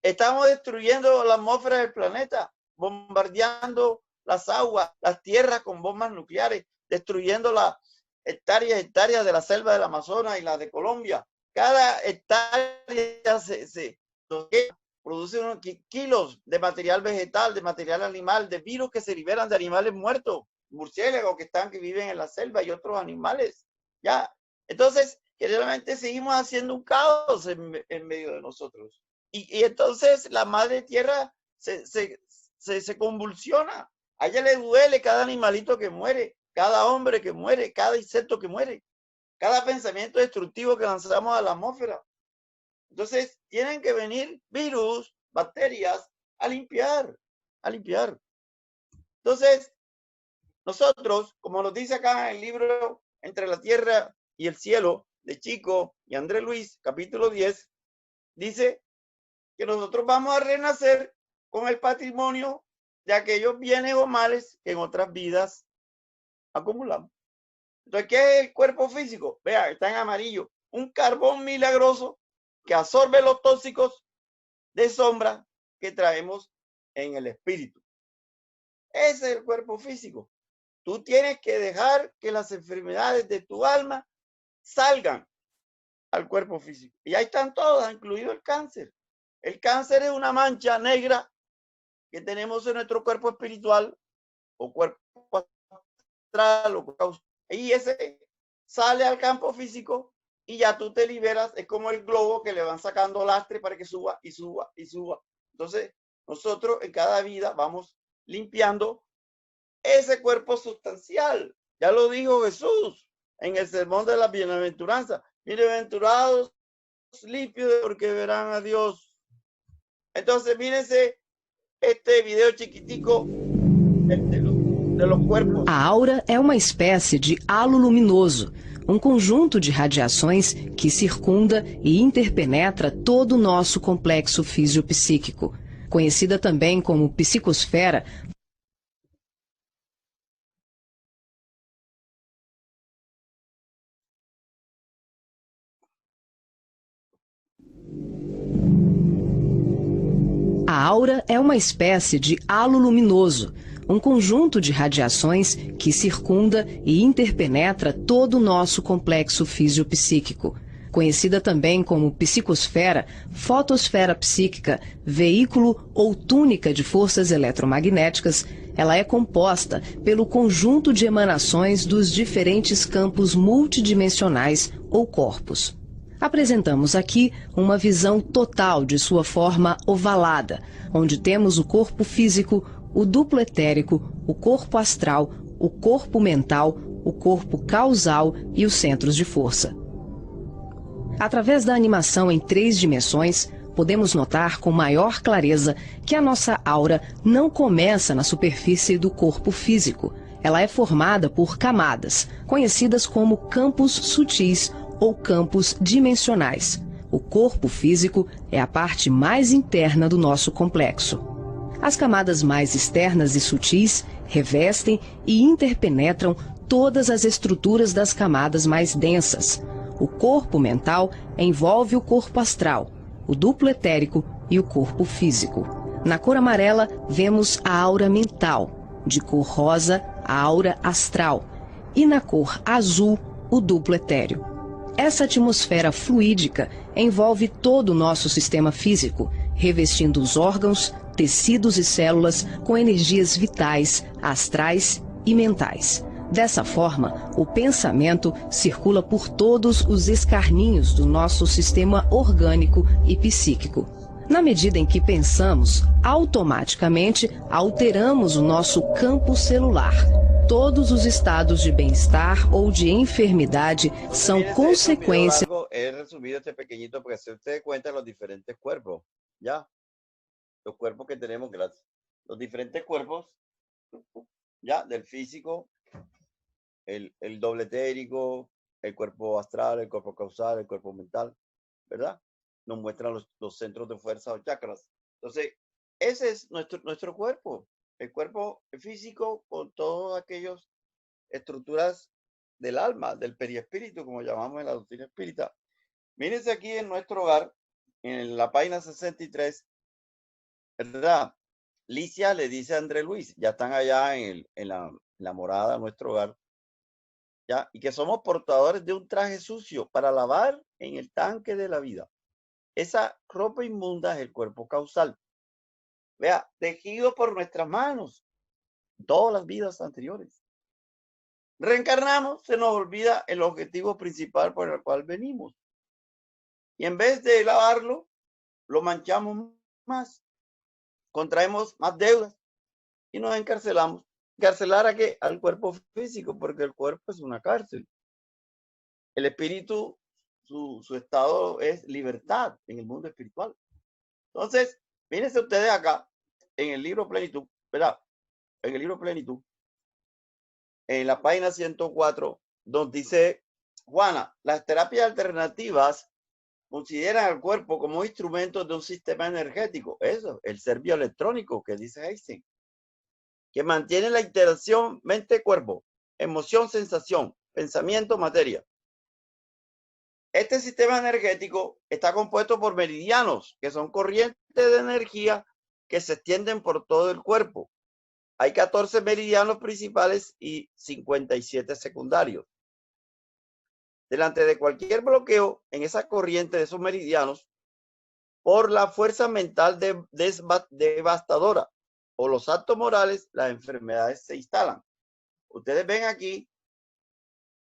Estamos destruyendo la atmósfera del planeta, bombardeando las aguas, las tierras con bombas nucleares, destruyendo las hectáreas y hectáreas de la selva del Amazonas y la de Colombia. Cada hectárea se produce unos kilos de material vegetal, de material animal, de virus que se liberan de animales muertos, murciélagos que viven en la selva y otros animales. Ya, entonces, generalmente seguimos haciendo un caos en medio de nosotros. Y entonces la madre tierra se convulsiona. A ella le duele cada animalito que muere, cada hombre que muere, cada insecto que muere, cada pensamiento destructivo que lanzamos a la atmósfera. Entonces tienen que venir virus, bacterias, a limpiar. Entonces, nosotros, como nos dice acá en el libro Entre la Tierra y el Cielo, de Chico y André Luis, capítulo 10, dice que nosotros vamos a renacer con el patrimonio de aquellos bienes o males que en otras vidas acumulamos. Entonces, ¿qué es el cuerpo físico? Vea, está en amarillo. Un carbón milagroso que absorbe los tóxicos de sombra que traemos en el espíritu. Ese es el cuerpo físico. Tú tienes que dejar que las enfermedades de tu alma salgan al cuerpo físico. Y ahí están todas, incluido el cáncer. El cáncer es una mancha negra que tenemos en nuestro cuerpo espiritual o cuerpo astral, y ese sale al campo físico y ya tú te liberas. Es como el globo que le van sacando lastre para que suba y suba y suba. Entonces, nosotros en cada vida vamos limpiando ese cuerpo sustancial. Ya lo dijo Jesús en el sermón de la bienaventuranza. Bienaventurados limpios porque verán a Dios. Entonces, mírense este video chiquitico de los cuerpos. A aura é uma espécie de halo luminoso, um conjunto de radiações que circunda e interpenetra todo o nosso complexo fisiopsíquico, conhecida também como psicosfera. A aura é uma espécie de halo luminoso, um conjunto de radiações que circunda e interpenetra todo o nosso complexo fisiopsíquico, conhecida também como psicosfera, fotosfera psíquica, veículo ou túnica de forças eletromagnéticas. Ela é composta pelo conjunto de emanações dos diferentes campos multidimensionais ou corpos. Apresentamos aqui uma visão total de sua forma ovalada, onde temos o corpo físico, o duplo etérico, o corpo astral, o corpo mental, o corpo causal e os centros de força. Através da animação em 3 dimensões, podemos notar com maior clareza que a nossa aura não começa na superfície do corpo físico. Ela é formada por camadas, conhecidas como campos sutis ou campos dimensionais. O corpo físico é a parte mais interna do nosso complexo. As camadas mais externas e sutis revestem e interpenetram todas as estruturas das camadas mais densas. O corpo mental envolve o corpo astral, o duplo etérico e o corpo físico. Na cor amarela, vemos a aura mental, de cor rosa, a aura astral, e na cor azul, o duplo etéreo. Essa atmosfera fluídica envolve todo o nosso sistema físico, revestindo os órgãos, tecidos e células com energias vitais, astrais e mentais. Dessa forma, o pensamento circula por todos os escarninhos do nosso sistema orgânico e psíquico. Na medida em que pensamos, automaticamente alteramos o nosso campo celular. Todos os estados de bem-estar ou de enfermidade são consequência. He resumido este pequeñito para que se dé cuenta de los diferentes cuerpos, ¿ya? Los cuerpos que tenemos, gracias. Los diferentes cuerpos, ¿ya? Del físico, el doble etérico, el cuerpo astral, el cuerpo causal, el cuerpo mental, ¿verdad? Nos muestran los centros de fuerza o chakras. Entonces, ese es nuestro cuerpo. El cuerpo físico con todas aquellas estructuras del alma, del periespíritu, como llamamos en la doctrina espírita. Mírense aquí en nuestro hogar, en la página 63, ¿verdad? Licia le dice a André Luis, ya están allá en la morada, nuestro hogar, ¿ya? Y que somos portadores de un traje sucio para lavar en el tanque de la vida. Esa ropa inmunda es el cuerpo causal. Vea, tejido por nuestras manos, todas las vidas anteriores. Reencarnamos, se nos olvida el objetivo principal por el cual venimos. Y en vez de lavarlo, lo manchamos más. Contraemos más deudas y nos encarcelamos. ¿Encarcelar a qué? Al cuerpo físico, porque el cuerpo es una cárcel. El espíritu, su estado es libertad en el mundo espiritual. Entonces, fíjense ustedes acá, en el libro Plenitud, ¿verdad? En el libro Plenitud, en la página 104, donde dice, Juana, las terapias alternativas consideran al cuerpo como instrumento de un sistema energético. Eso, el ser bioelectrónico que dice Einstein, que mantiene la interacción mente-cuerpo, emoción, sensación, pensamiento, materia. Este sistema energético está compuesto por meridianos, que son corrientes de energía que se extienden por todo el cuerpo. Hay 14 meridianos principales y 57 secundarios. Delante de cualquier bloqueo en esa corriente de esos meridianos, por la fuerza mental devastadora o los actos morales, las enfermedades se instalan. Ustedes ven aquí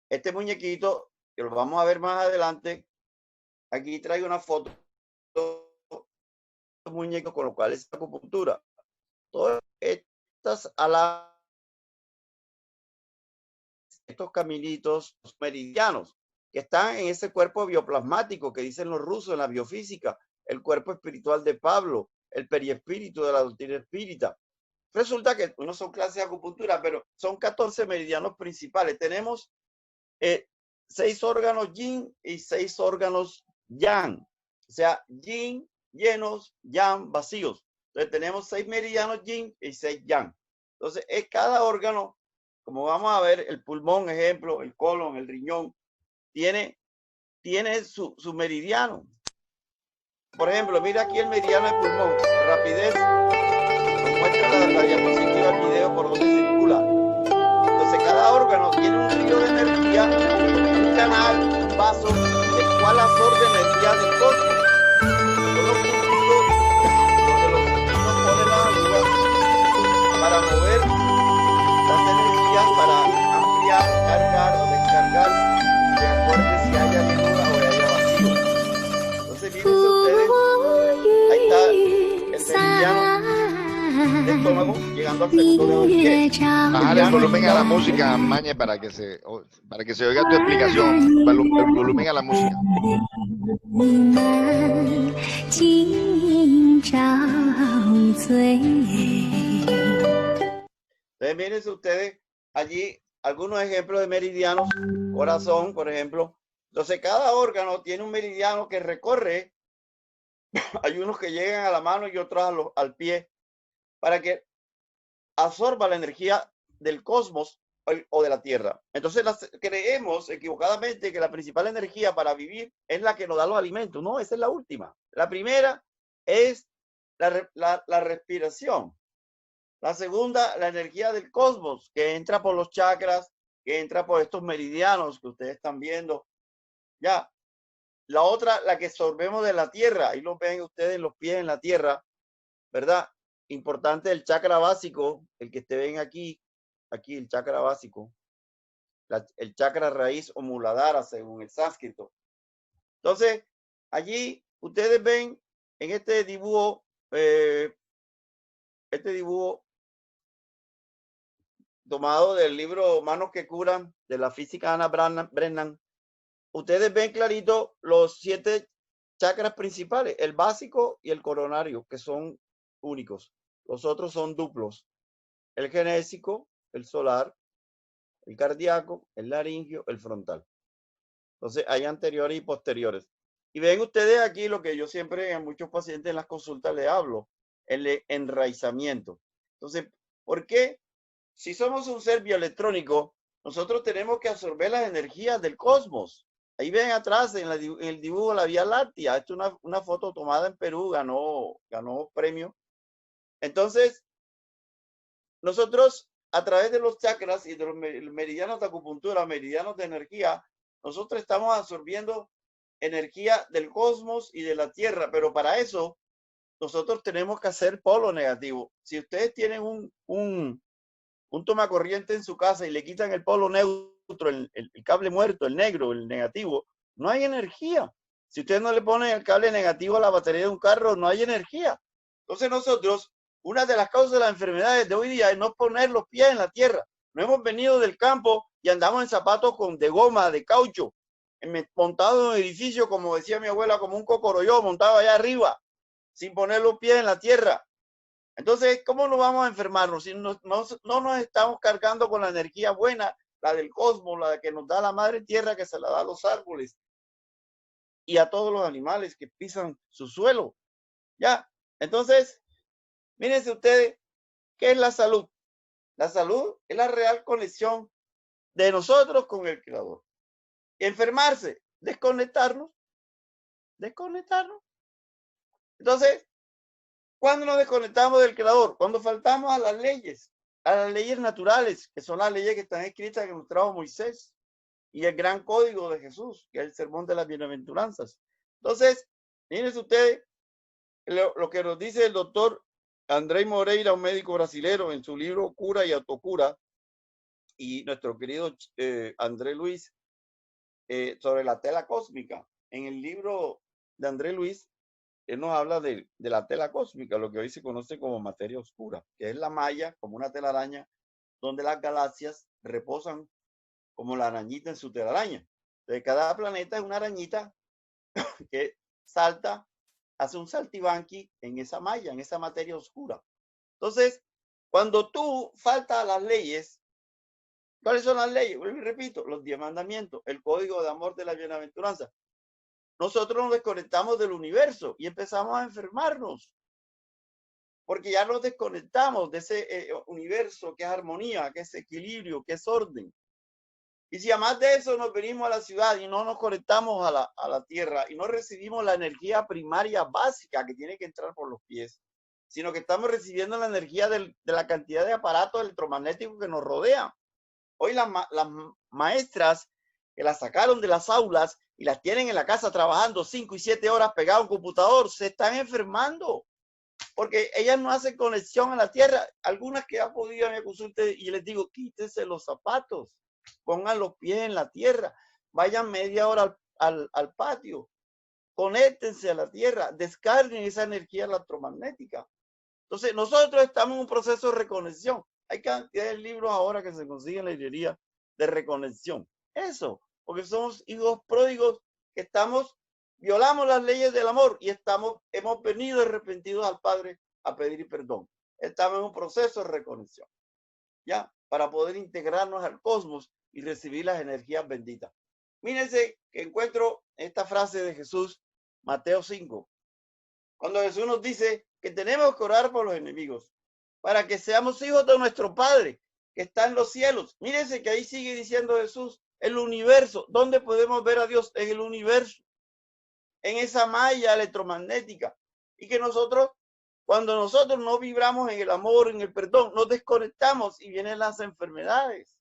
este muñequito, que lo vamos a ver más adelante. Aquí traigo una foto de muñeco con lo cual es acupuntura. Todas estas alas, estos caminitos meridianos que están en ese cuerpo bioplasmático que dicen los rusos en la biofísica, el cuerpo espiritual de Pablo, el periespíritu de la doctrina espírita. Resulta que no son clases de acupuntura, pero son 14 meridianos principales. Tenemos 6 órganos yin y 6 órganos yang. O sea, yin llenos, yang vacíos. Entonces tenemos 6 meridianos yin y 6 yang. Entonces, cada órgano, como vamos a ver, el pulmón, ejemplo, el colon, el riñón, tiene su meridiano. Por ejemplo, mira aquí el meridiano del pulmón, rapidez, nos muestra la diapositiva, el video por donde circula. Entonces cada órgano tiene un río de energía, un canal, un vaso, el cual absorbe energía del cosmos. Son los puntitos donde los niños ponen la aguja para mover las energías, para ampliar, cargar o descargar, de acuerdo si haya llenura o haya vacío. Entonces fíjense ustedes, ahí está el meridiano del estómago llegando al segundo dedo del pie. Bajar el volumen a la música, Mañe, para que se oiga tu explicación. El volumen a la música. Entonces, mírense ustedes allí algunos ejemplos de meridianos. Corazón, por ejemplo. Entonces, cada órgano tiene un meridiano que recorre. Hay unos que llegan a la mano y otros al pie, para que absorba la energía del cosmos o de la Tierra. Entonces creemos equivocadamente que la principal energía para vivir es la que nos da los alimentos. No, esa es la última. La primera es la respiración. La segunda, la energía del cosmos, que entra por los chakras, que entra por estos meridianos que ustedes están viendo. Ya. La otra, la que absorbemos de la Tierra. Ahí lo ven ustedes, los pies en la Tierra, ¿verdad? Importante el chakra básico, el que te ven aquí el chakra básico, el chakra raíz o muladhara según el sánscrito. Entonces, allí ustedes ven en este dibujo tomado del libro Manos que Curan de la física Anna Brennan, ustedes ven clarito los 7 chakras principales, el básico y el coronario, que son únicos. Los otros son duplos. El genésico, el solar, el cardíaco, el laringio, el frontal. Entonces hay anteriores y posteriores. Y ven ustedes aquí lo que yo siempre a muchos pacientes en las consultas les hablo, el enraizamiento. Entonces, ¿por qué? Si somos un ser bioelectrónico, nosotros tenemos que absorber las energías del cosmos. Ahí ven atrás en el dibujo la Vía Láctea. Esto es una foto tomada en Perú, ganó premio. Entonces, nosotros a través de los chakras y de los meridianos de acupuntura, meridianos de energía, nosotros estamos absorbiendo energía del cosmos y de la Tierra, pero para eso nosotros tenemos que hacer polo negativo. Si ustedes tienen un tomacorriente en su casa y le quitan el polo neutro, el cable muerto, el negro, el negativo, no hay energía. Si ustedes no le ponen el cable negativo a la batería de un carro, no hay energía. Entonces nosotros, una de las causas de las enfermedades de hoy día es no poner los pies en la tierra. No hemos venido del campo y andamos en zapatos de goma, de caucho, montado en un edificio, como decía mi abuela, como un cocoroyo, montado allá arriba, sin poner los pies en la tierra. Entonces, ¿cómo nos vamos a enfermarnos si no nos estamos cargando con la energía buena, la del cosmos, la que nos da la madre tierra, que se la da a los árboles y a todos los animales que pisan su suelo? Ya, entonces, mírense ustedes, ¿qué es la salud? La salud es la real conexión de nosotros con el Creador. Enfermarse, desconectarnos. Entonces, ¿cuándo nos desconectamos del Creador? Cuando faltamos a las leyes naturales, que son las leyes que están escritas que nos trajo Moisés, y el gran código de Jesús, que es el sermón de las bienaventuranzas. Entonces, miren ustedes lo que nos dice el doctor André Moreira, un médico brasilero, en su libro Cura y Autocura, y nuestro querido André Luis, sobre la tela cósmica. En el libro de André Luis, él nos habla de la tela cósmica, lo que hoy se conoce como materia oscura, que es la malla, como una telaraña, donde las galaxias reposan como la arañita en su telaraña. Entonces, cada planeta es una arañita que salta, hace un saltibanqui en esa malla, en esa materia oscura. Entonces, cuando tú faltas a las leyes, ¿cuáles son las leyes? Bueno, y repito, los 10 mandamientos, el código de amor de la bienaventuranza. Nosotros nos desconectamos del universo y empezamos a enfermarnos. Porque ya nos desconectamos de ese universo que es armonía, que es equilibrio, que es orden. Y si además de eso nos venimos a la ciudad y no nos conectamos a la tierra y no recibimos la energía primaria básica que tiene que entrar por los pies, sino que estamos recibiendo la energía de la cantidad de aparatos electromagnéticos que nos rodean. Hoy las maestras que las sacaron de las aulas y las tienen en la casa trabajando 5 y 7 horas pegadas a un computador, se están enfermando porque ellas no hacen conexión a la tierra. Algunas que han podido a mi consulta y les digo, quítense los zapatos, pongan los pies en la tierra, vayan media hora al patio, conéctense a la tierra, descarguen esa energía electromagnética. Entonces, nosotros estamos en un proceso de reconexión. Hay cantidad de libros ahora que se consiguen en la librería de reconexión. Eso, porque somos hijos pródigos que violamos las leyes del amor y hemos venido arrepentidos al Padre a pedir perdón. Estamos en un proceso de reconexión, ¿ya? Para poder integrarnos al cosmos y recibir las energías benditas. Mírense que encuentro esta frase de Jesús, Mateo 5, cuando Jesús nos dice que tenemos que orar por los enemigos para que seamos hijos de nuestro Padre que está en los cielos. Mírense que ahí sigue diciendo Jesús, el universo. ¿Dónde podemos ver a Dios? En el universo, en esa malla electromagnética. Y que cuando nosotros no vibramos en el amor, en el perdón, nos desconectamos y vienen las enfermedades.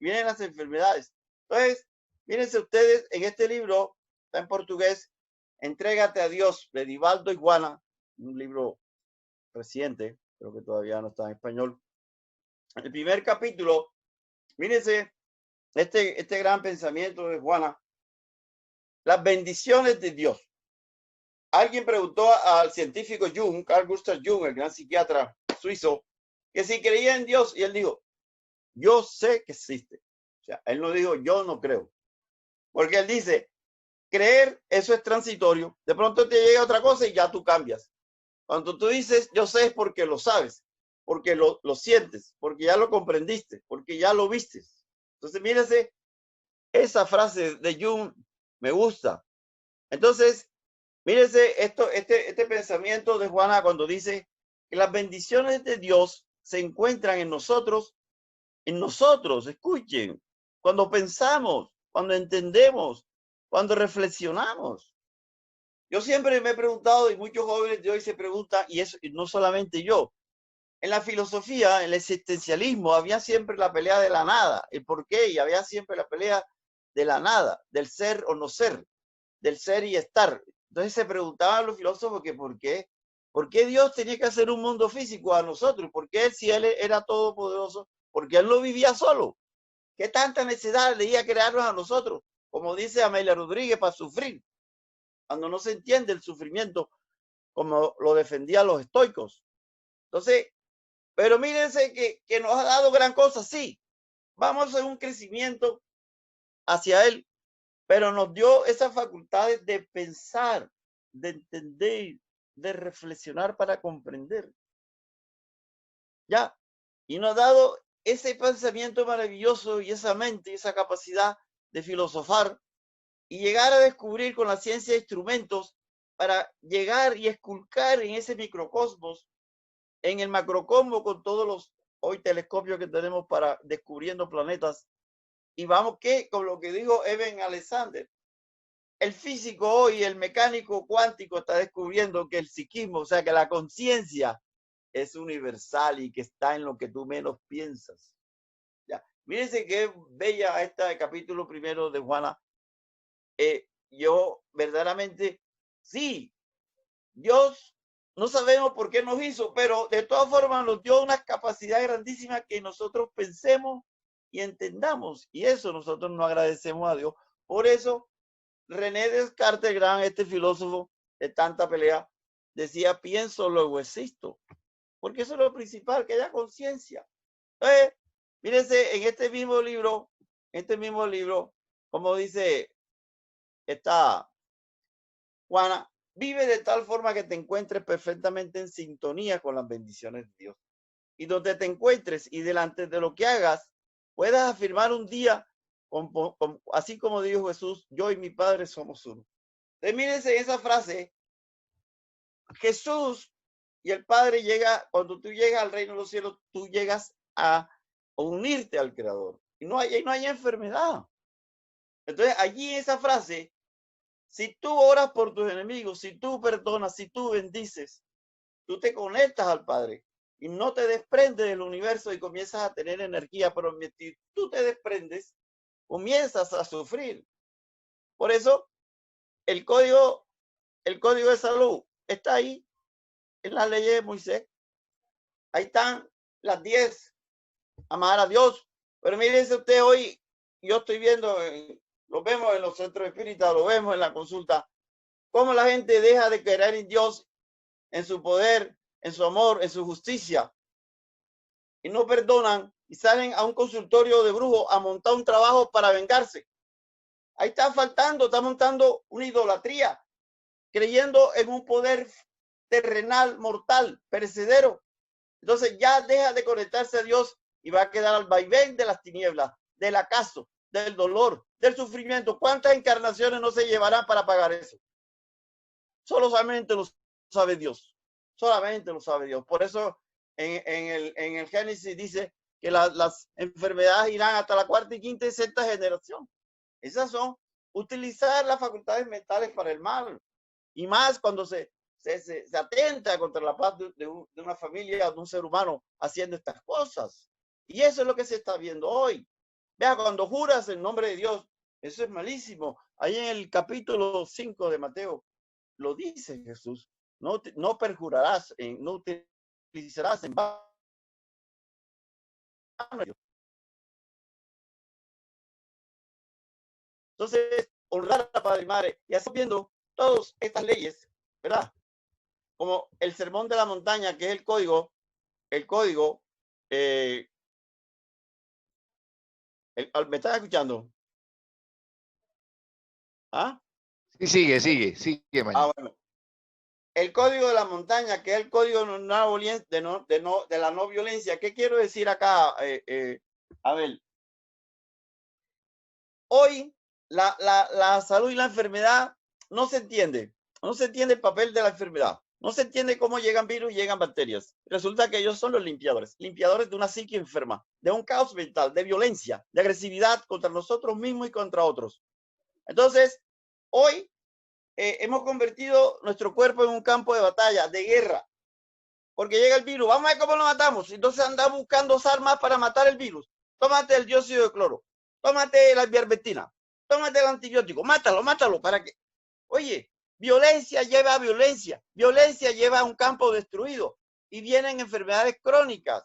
Entonces, mírense ustedes, en este libro, está en portugués, Entrégate a Dios, de Divaldo Iguana, un libro reciente, creo que todavía no está en español. El primer capítulo, mírense este gran pensamiento de Juana, las bendiciones de Dios. Alguien preguntó al científico Jung, Carl Gustav Jung, el gran psiquiatra suizo, que si creía en Dios, y él dijo, yo sé que existe. O sea, él no dijo, yo no creo. Porque él dice, creer, eso es transitorio. De pronto te llega otra cosa y ya tú cambias. Cuando tú dices, yo sé, es porque lo sabes, porque lo sientes, porque ya lo comprendiste, porque ya lo viste. Entonces, mírense, esa frase de Jung me gusta. Entonces, mírense este pensamiento de Juana cuando dice que las bendiciones de Dios se encuentran en nosotros, escuchen, cuando pensamos, cuando entendemos, cuando reflexionamos. Yo siempre me he preguntado, y muchos jóvenes de hoy se preguntan, y eso, y no solamente yo, en la filosofía, en el existencialismo, había siempre la pelea de la nada, el por qué, y había siempre la pelea de la nada, del ser o no ser, del ser y estar. Entonces se preguntaban los filósofos que por qué Dios tenía que hacer un mundo físico a nosotros, por qué si Él era todopoderoso, porque Él no vivía solo. ¿Qué tanta necesidad leía crearnos a nosotros? Como dice Amelia Rodríguez, para sufrir, cuando no se entiende el sufrimiento, como lo defendían los estoicos. Entonces, pero mírense que nos ha dado gran cosa, sí. Vamos en un crecimiento hacia Él, pero nos dio esas facultades de pensar, de entender, de reflexionar para comprender. Ya, y nos ha dado ese pensamiento maravilloso y esa mente y esa capacidad de filosofar y llegar a descubrir con la ciencia instrumentos para llegar y esculcar en ese microcosmos, en el macrocosmos con todos los hoy telescopios que tenemos para descubriendo planetas. Y vamos que con lo que dijo Eben Alexander, el físico hoy, el mecánico cuántico está descubriendo que el psiquismo, o sea que la conciencia es universal y que está en lo que tú menos piensas. Ya, mírense qué bella este capítulo primero de Juana. Yo verdaderamente, sí, Dios no sabemos por qué nos hizo, pero de todas formas nos dio una capacidad grandísima que nosotros pensemos y entendamos. Y eso nosotros nos agradecemos a Dios. Por eso, René Descartes, este filósofo de tanta pelea, decía, pienso, luego existo. Porque eso es lo principal, que haya conciencia. Mírense, en este mismo libro, como dice esta Juana, vive de tal forma que te encuentres perfectamente en sintonía con las bendiciones de Dios. Y donde te encuentres y delante de lo que hagas, puedas afirmar un día, así como dijo Jesús, yo y mi Padre somos uno. Entonces, mírense esa frase. Jesús y el Padre llega, cuando tú llegas al reino de los cielos, tú llegas a unirte al Creador. Y no hay enfermedad. Entonces, allí en esa frase, si tú oras por tus enemigos, si tú perdonas, si tú bendices, tú te conectas al Padre y no te desprendes del universo y comienzas a tener energía, pero si tú te desprendes, comienzas a sufrir. Por eso, el código de salud está ahí en las leyes de Moisés. Ahí están las 10. Amar a Dios. Pero mírense usted hoy, yo estoy viendo, lo vemos en los centros espíritas, lo vemos en la consulta, cómo la gente deja de creer en Dios, en su poder, en su amor, en su justicia, y no perdonan y salen a un consultorio de brujos a montar un trabajo para vengarse. Ahí está montando una idolatría, creyendo en un poder terrenal, mortal, perecedero. Entonces ya deja de conectarse a Dios y va a quedar al vaivén de las tinieblas, del acaso, del dolor, del sufrimiento. ¿Cuántas encarnaciones no se llevarán para pagar eso? Solamente lo sabe Dios. Solamente lo sabe Dios. Por eso en el Génesis dice que las enfermedades irán hasta la cuarta y quinta y sexta generación. Esas son utilizar las facultades mentales para el mal. Y más cuando se atenta contra la paz de una familia, de un ser humano haciendo estas cosas. Y eso es lo que se está viendo hoy. Vea, cuando juras en nombre de Dios, eso es malísimo. Ahí en el capítulo 5 de Mateo, lo dice Jesús. No perjurarás, no utilizarás en vano. Entonces, honrar a padre y madre. Y así viendo todas estas leyes, ¿verdad? Como el sermón de la montaña, que es el código, ¿me estás escuchando? ¿Ah? Sí, sigue, Ah, bueno. El código de la montaña, que es el código de la no violencia. ¿Qué quiero decir acá? A ver, hoy la salud y la enfermedad no se entiende el papel de la enfermedad. No se entiende cómo llegan virus y llegan bacterias. Resulta que ellos son los limpiadores de una psique enferma, de un caos mental, de violencia, de agresividad contra nosotros mismos y contra otros. Entonces, hoy hemos convertido nuestro cuerpo en un campo de batalla, de guerra, porque llega el virus. Vamos a ver cómo lo matamos. Entonces andamos buscando armas para matar el virus. Tómate el dióxido de cloro, tómate la ivermectina, tómate el antibiótico, mátalo, ¿para qué? Oye, violencia lleva a violencia, violencia lleva a un campo destruido y vienen enfermedades crónicas.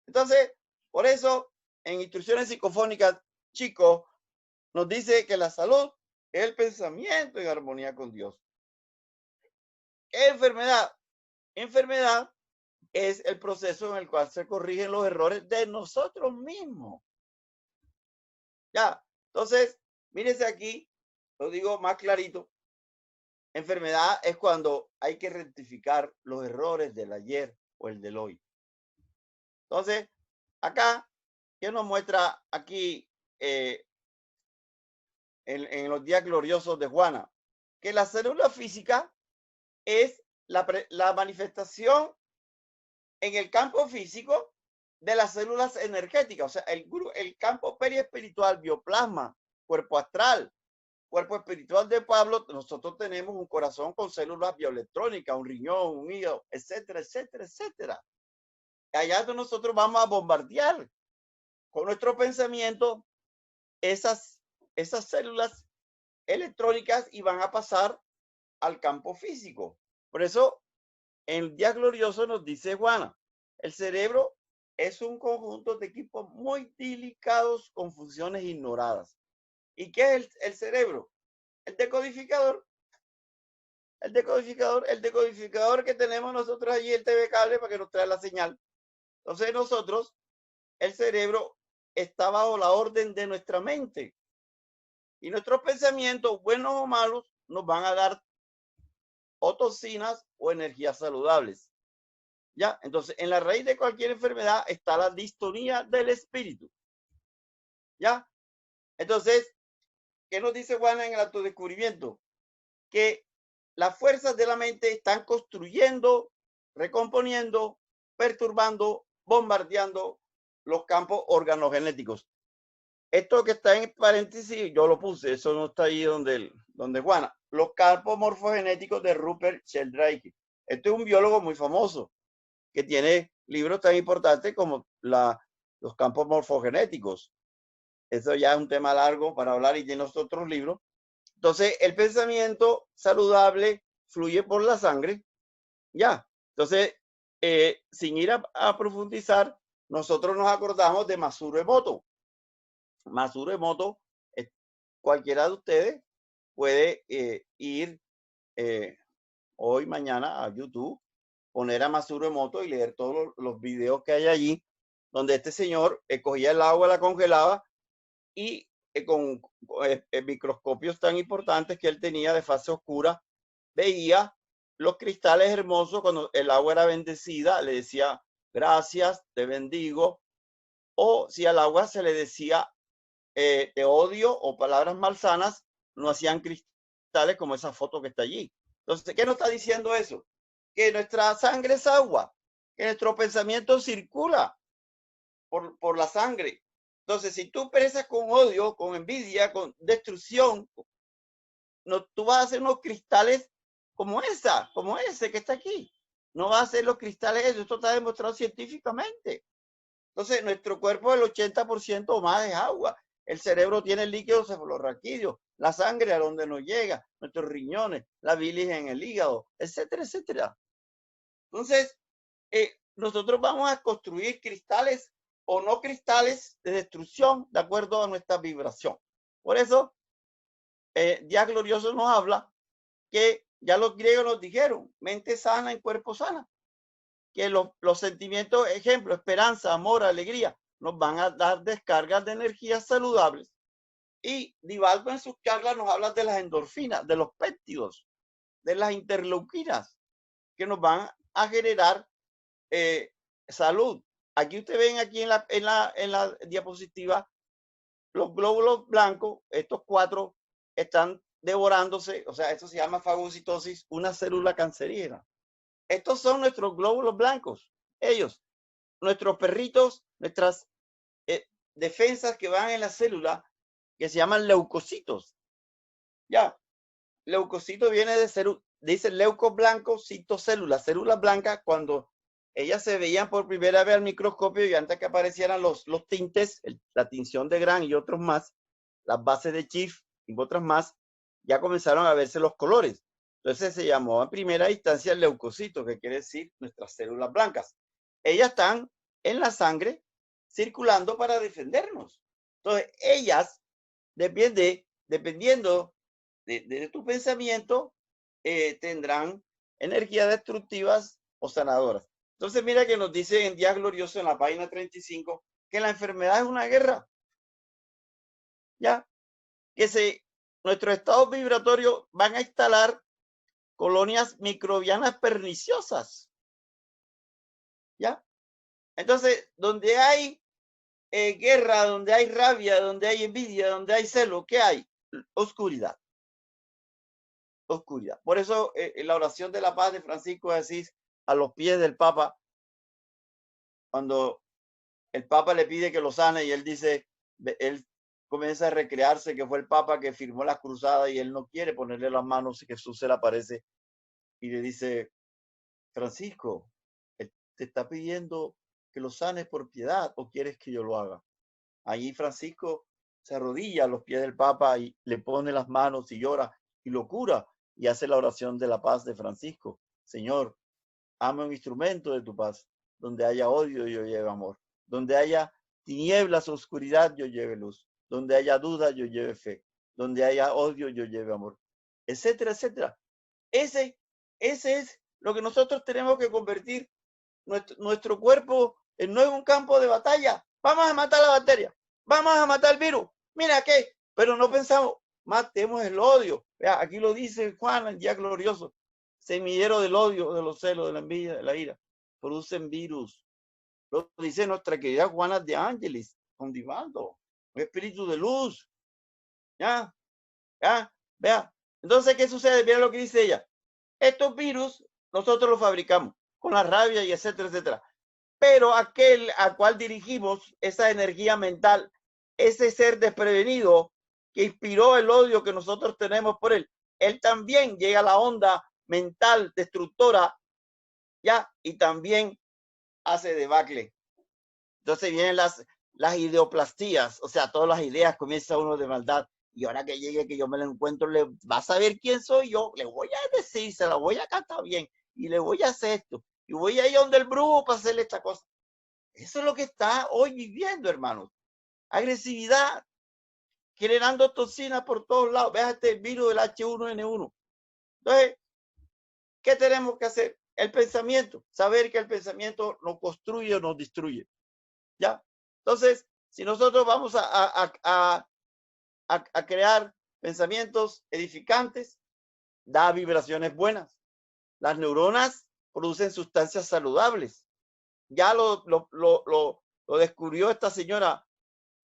Entonces, por eso, en Instrucciones Psicofónicas, chicos, nos dice que la salud es el pensamiento en armonía con Dios. ¿Qué enfermedad? Enfermedad es el proceso en el cual se corrigen los errores de nosotros mismos. Ya, entonces, mírense aquí, lo digo más clarito. Enfermedad es cuando hay que rectificar los errores del ayer o el del hoy. Entonces, acá, ¿qué nos muestra aquí en los días gloriosos de Juana? Que la célula física es la manifestación en el campo físico de las células energéticas, o sea, el campo periespiritual, bioplasma, cuerpo astral, cuerpo espiritual de Pablo. Nosotros tenemos un corazón con células bioelectrónicas, un riñón, un hígado, etcétera, etcétera, etcétera. Allá nosotros vamos a bombardear con nuestro pensamiento esas células electrónicas y van a pasar al campo físico. Por eso, en el día glorioso nos dice Juana, el cerebro es un conjunto de equipos muy delicados con funciones ignoradas. ¿Y qué es el cerebro? El decodificador. El decodificador que tenemos nosotros allí, el TV cable, para que nos trae la señal. Entonces nosotros, el cerebro está bajo la orden de nuestra mente. Y nuestros pensamientos, buenos o malos, nos van a dar o toxinas o energías saludables. ¿Ya? Entonces, en la raíz de cualquier enfermedad está la distonía del espíritu. ¿Ya? Entonces, ¿qué nos dice Juana en el autodescubrimiento? Que las fuerzas de la mente están construyendo, recomponiendo, perturbando, bombardeando los campos organogenéticos. Esto que está en paréntesis, yo lo puse, eso no está ahí donde Juana. Los campos morfogenéticos de Rupert Sheldrake. Este es un biólogo muy famoso que tiene libros tan importantes como los campos morfogenéticos. Eso ya es un tema largo para hablar y tiene otros libros. Entonces, el pensamiento saludable fluye por la sangre. Ya. Entonces, sin ir a profundizar, nosotros nos acordamos de Masaru Emoto. Masaru Emoto, cualquiera de ustedes puede ir hoy, mañana a YouTube, poner a Masaru Emoto y leer todos los videos que hay allí, donde este señor cogía el agua, la congelaba y con microscopios tan importantes que él tenía de fase oscura, veía los cristales hermosos. Cuando el agua era bendecida, le decía gracias, te bendigo, o si al agua se le decía te odio o palabras malsanas, no hacían cristales como esa foto que está allí. Entonces, ¿qué nos está diciendo eso? Que nuestra sangre es agua, que nuestro pensamiento circula por la sangre. Entonces, si tú pensas con odio, con envidia, con destrucción, tú vas a hacer unos cristales como ese que está aquí. No vas a hacer los cristales, esto está demostrado científicamente. Entonces, nuestro cuerpo, el 80% o más es agua. El cerebro tiene el líquido cefalorraquídeo, la sangre a donde nos llega, nuestros riñones, la bilis en el hígado, etcétera, etcétera. Entonces, nosotros vamos a construir cristales o no cristales de destrucción de acuerdo a nuestra vibración. Por eso, Día Glorioso nos habla que ya los griegos nos dijeron, mente sana en cuerpo sana. Que los sentimientos, ejemplo, esperanza, amor, alegría, nos van a dar descargas de energías saludables. Y Divaldo en sus charlas nos habla de las endorfinas, de los péptidos, de las interleuquinas, que nos van a generar salud. Aquí ustedes ven aquí en la diapositiva los glóbulos blancos, estos 4 están devorándose, o sea, esto se llama fagocitosis, una célula cancerígena. Estos son nuestros glóbulos blancos, ellos, nuestros perritos, nuestras defensas que van en la célula, que se llaman leucocitos. Ya, leucocito viene de dice leucos blancos, citocélulas, células blancas, cuando ellas se veían por primera vez al microscopio y antes que aparecieran los tintes, la tinción de Gran y otros más, las bases de Schiff y otras más, ya comenzaron a verse los colores. Entonces se llamó en primera instancia leucocitos, que quiere decir nuestras células blancas. Ellas están en la sangre circulando para defendernos. Entonces ellas, dependiendo de tu pensamiento, tendrán energías destructivas o sanadoras. Entonces mira que nos dice en Día Glorioso en la página 35 que la enfermedad es una guerra. Ya, que nuestros estados vibratorios van a instalar colonias microbianas perniciosas. ¿Ya? Entonces, donde hay guerra, donde hay rabia, donde hay envidia, donde hay celo, ¿qué hay? Oscuridad. Oscuridad. Por eso la oración de la paz de Francisco de Asís a los pies del Papa, cuando el Papa le pide que lo sane y él dice, él comienza a recrearse que fue el Papa que firmó las cruzadas y él no quiere ponerle las manos y Jesús se le aparece y le dice, Francisco, él te está pidiendo que lo sanes por piedad o quieres que yo lo haga. Allí Francisco se arrodilla a los pies del Papa y le pone las manos y llora y lo cura y hace la oración de la paz de Francisco. Señor, hazme un instrumento de tu paz. Donde haya odio, yo lleve amor. Donde haya tinieblas, oscuridad, yo lleve luz. Donde haya duda, yo lleve fe. Donde haya odio, yo lleve amor. Etcétera, etcétera. Ese es lo que nosotros tenemos que convertir nuestro cuerpo en no en un campo de batalla. Vamos a matar la bacteria. Vamos a matar el virus. Mira qué. Pero no pensamos, matemos el odio. Vea, aquí lo dice Juan, el Día Glorioso. Semillero del odio, de los celos, de la envidia, de la ira. Producen virus. Lo dice nuestra querida Juana de Ángeles, con Divaldo. Un espíritu de luz. ¿Ya? ¿Ya? Vea. Entonces, ¿qué sucede? Mira lo que dice ella. Estos virus nosotros los fabricamos con la rabia y etcétera, etcétera. Pero aquel a cual dirigimos esa energía mental, ese ser desprevenido que inspiró el odio que nosotros tenemos por él también llega a la onda mental destructora, ya, y también hace debacle. Entonces vienen las ideoplastías, o sea, todas las ideas comienza uno de maldad. Y ahora que llegue, que yo me lo encuentro, va a saber quién soy yo, le voy a decir, se la voy a cantar bien, y le voy a hacer esto, y voy a ir donde el brujo para hacerle esta cosa. Eso es lo que está hoy viviendo, hermanos. Agresividad, generando toxinas por todos lados. Vean este virus del H1N1. Entonces, ¿qué tenemos que hacer? El pensamiento, saber que el pensamiento nos construye o nos destruye. ¿Ya? Entonces, si nosotros vamos a crear pensamientos edificantes, da vibraciones buenas. Las neuronas producen sustancias saludables. Ya lo descubrió esta señora,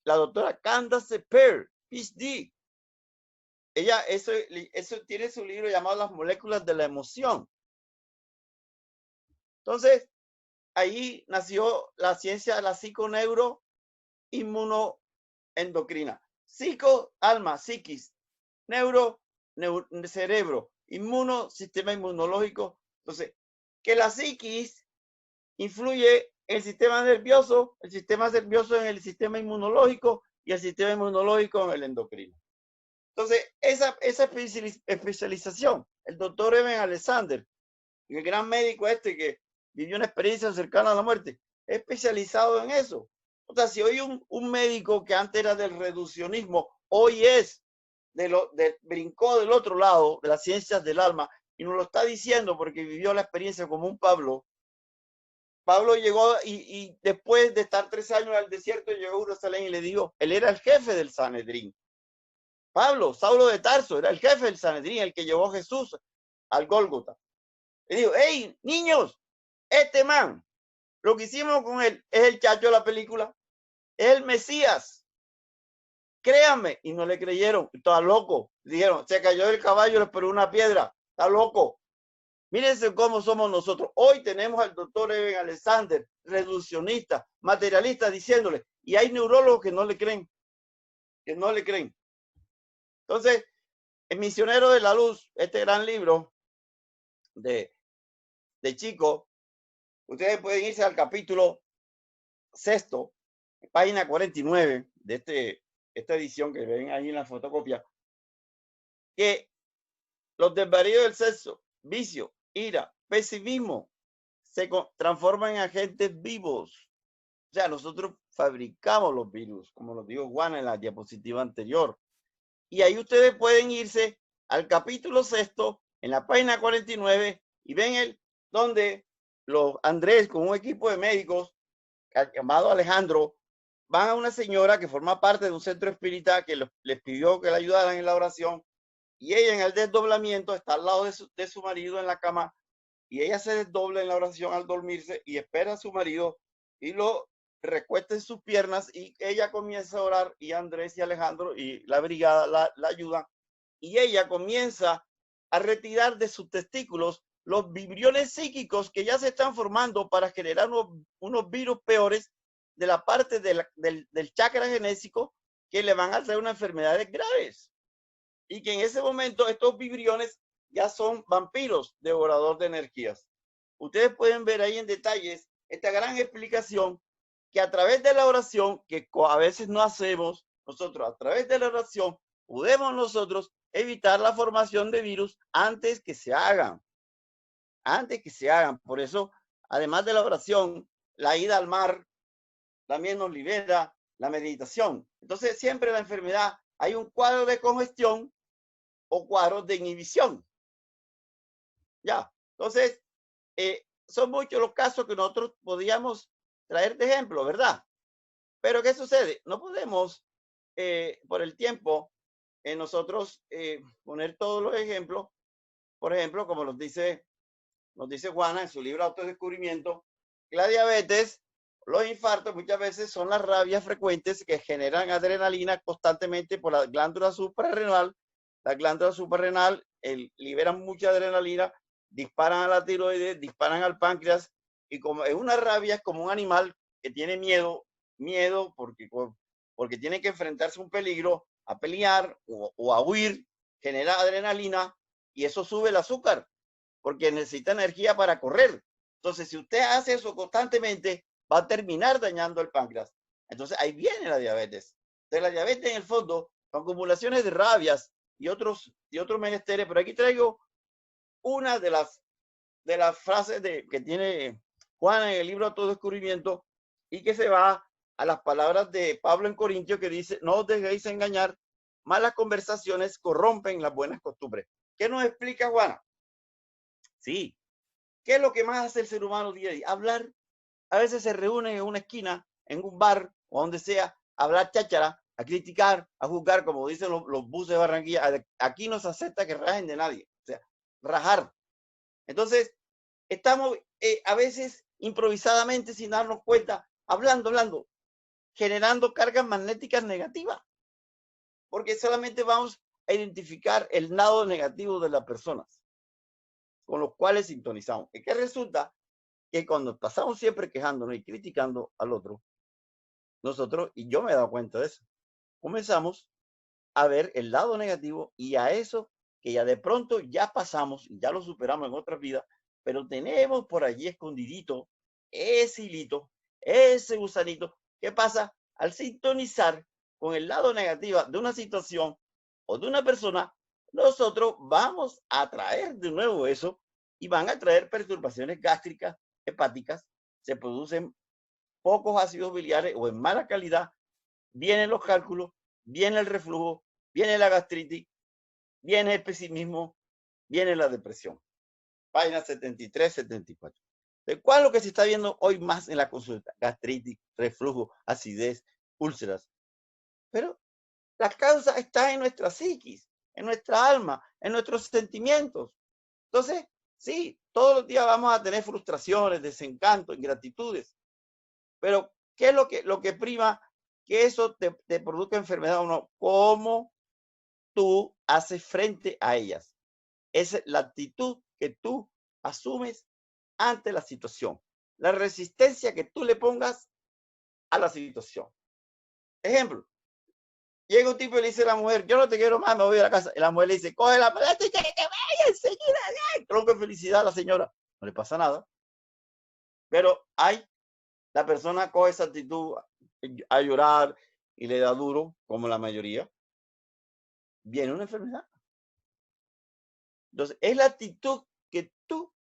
la doctora Candace Pearl, PhD. Ella, eso tiene su libro llamado Las moléculas de la emoción. Entonces, ahí nació la ciencia de la psiconeuroinmunoendocrina. Psico, alma, psiquis, cerebro, inmuno, sistema inmunológico. Entonces, que la psiquis influye en el sistema nervioso en el sistema inmunológico y el sistema inmunológico en el endocrino. Entonces, esa especialización, el doctor Eben Alexander, el gran médico que vivió una experiencia cercana a la muerte, es especializado en eso. O sea, si hoy un médico que antes era del reduccionismo, hoy es brincó del otro lado de las ciencias del alma y nos lo está diciendo porque vivió la experiencia como un Pablo. Pablo llegó y después de estar 3 años al desierto, llegó a Jerusalén y le dijo, él era el jefe del Sanedrín. Pablo, Saulo de Tarso, era el jefe del Sanedrín, el que llevó a Jesús al Gólgota. Le dijo, hey, niños, este man, lo que hicimos con él es el chacho de la película, es el Mesías. créanme, y no le creyeron, estaba loco. Dijeron, se cayó del caballo, le esperó una piedra, está loco. Mírense cómo somos nosotros. Hoy tenemos al doctor Eben Alexander, reduccionista, materialista, diciéndole, y hay neurólogos que no le creen, Entonces, El Misionero de la Luz, este gran libro de Chico, ustedes pueden irse al capítulo 6, página 49 de esta edición que ven ahí en la fotocopia, que los desvaríos del sexo, vicio, ira, pesimismo, se transforman en agentes vivos. O sea, nosotros fabricamos los virus, como lo dijo Juan en la diapositiva anterior. Y ahí ustedes pueden irse al capítulo 6, en la página 49, y ven donde los Andrés, con un equipo de médicos llamado Alejandro, van a una señora que forma parte de un centro espírita que les pidió que la ayudaran en la oración, y ella en el desdoblamiento está al lado de su marido en la cama, y ella se desdobla en la oración al dormirse y espera a su marido y lo recuesta en sus piernas, y ella comienza a orar, y Andrés y Alejandro y la brigada la ayudan, y ella comienza a retirar de sus testículos los vibriones psíquicos que ya se están formando para generar unos virus peores de la parte del chakra genésico, que le van a traer unas enfermedades graves, y que en ese momento estos vibriones ya son vampiros, devorador de energías. Ustedes pueden ver ahí en detalles esta gran explicación, que a través de la oración, que a veces no hacemos nosotros, a través de la oración podemos nosotros evitar la formación de virus antes que se hagan. Por eso, además de la oración, la ida al mar también nos libera, la meditación. Entonces, siempre en la enfermedad hay un cuadro de congestión o cuadros de inhibición. Ya, entonces, son muchos los casos que nosotros podíamos traer de ejemplo, ¿verdad? Pero ¿qué sucede? No podemos, por el tiempo, nosotros poner todos los ejemplos. Por ejemplo, como nos dice Juana en su libro Autodescubrimiento, la diabetes, los infartos muchas veces son las rabias frecuentes que generan adrenalina constantemente por la glándula suprarrenal. La glándula suprarrenal liberan mucha adrenalina, disparan a la tiroides, disparan al páncreas, y como es una rabia, es como un animal que tiene miedo porque tiene que enfrentarse a un peligro, a pelear o a huir, genera adrenalina, y eso sube el azúcar, porque necesita energía para correr. Entonces, si usted hace eso constantemente, va a terminar dañando el páncreas. Entonces, ahí viene la diabetes. Entonces, la diabetes, en el fondo, son acumulaciones de rabias y otros menesteres. Pero aquí traigo una de las frases que tiene Juan en el libro Autodescubrimiento, y que se va a las palabras de Pablo en Corintios, que dice: no os dejéis engañar, malas conversaciones corrompen las buenas costumbres. ¿Qué nos explica Juana? Sí. ¿Qué es lo que más hace el ser humano día a día? Hablar. A veces se reúnen en una esquina, en un bar o donde sea, a hablar cháchara, a criticar, a juzgar, como dicen los buses de Barranquilla. Aquí no se acepta que rajen de nadie. O sea, rajar. Entonces, estamos a veces improvisadamente, sin darnos cuenta, hablando, generando cargas magnéticas negativas, porque solamente vamos a identificar el lado negativo de las personas con los cuales sintonizamos. ¿Y qué resulta? Que cuando pasamos siempre quejándonos y criticando al otro, nosotros, y yo me he dado cuenta de eso, comenzamos a ver el lado negativo, y a eso que ya de pronto ya pasamos y ya lo superamos en otras vidas, pero tenemos por allí escondidito ese hilito, ese gusanito. ¿Qué pasa? Al sintonizar con el lado negativo de una situación o de una persona, nosotros vamos a atraer de nuevo eso, y van a traer perturbaciones gástricas, hepáticas, se producen pocos ácidos biliares o en mala calidad, vienen los cálculos, viene el reflujo, viene la gastritis, viene el pesimismo, viene la depresión. Página 73, 74. ¿De cuál es lo que se está viendo hoy más en la consulta? Gastritis, reflujo, acidez, úlceras. Pero la causa está en nuestra psiquis, en nuestra alma, en nuestros sentimientos. Entonces, sí, todos los días vamos a tener frustraciones, desencantos, ingratitudes. Pero, ¿qué es lo que prima que eso te produzca enfermedad o no, cómo tú haces frente a ellas. Es la actitud que tú asumes ante la situación, la resistencia que tú le pongas a la situación. Ejemplo, llega un tipo y le dice a la mujer, yo no te quiero más, me voy a la casa. Y la mujer le dice, coge la maleta y que vaya enseguida. Tronco de felicidad a la señora. No le pasa nada. Pero la persona coge esa actitud a llorar y le da duro, como la mayoría. Viene una enfermedad. Entonces, es la actitud que tú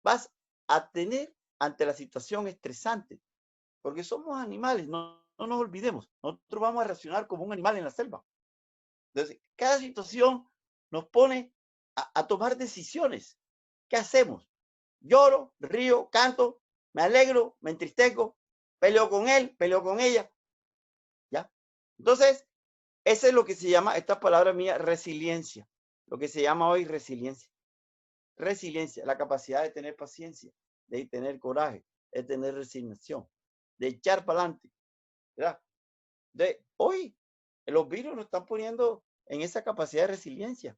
vas a tener ante la situación estresante. Porque somos animales, no nos olvidemos. Nosotros vamos a reaccionar como un animal en la selva. Entonces, cada situación nos pone a tomar decisiones. ¿Qué hacemos? Lloro, río, canto, me alegro, me entristezco, peleo con él, peleo con ella. ¿Ya? Entonces, eso es lo que se llama, esta palabra mía, resiliencia. Lo que se llama hoy resiliencia. Resiliencia, la capacidad de tener paciencia, de tener coraje, de tener resignación, de echar para adelante. ¿Verdad? Hoy los virus nos están poniendo en esa capacidad de resiliencia.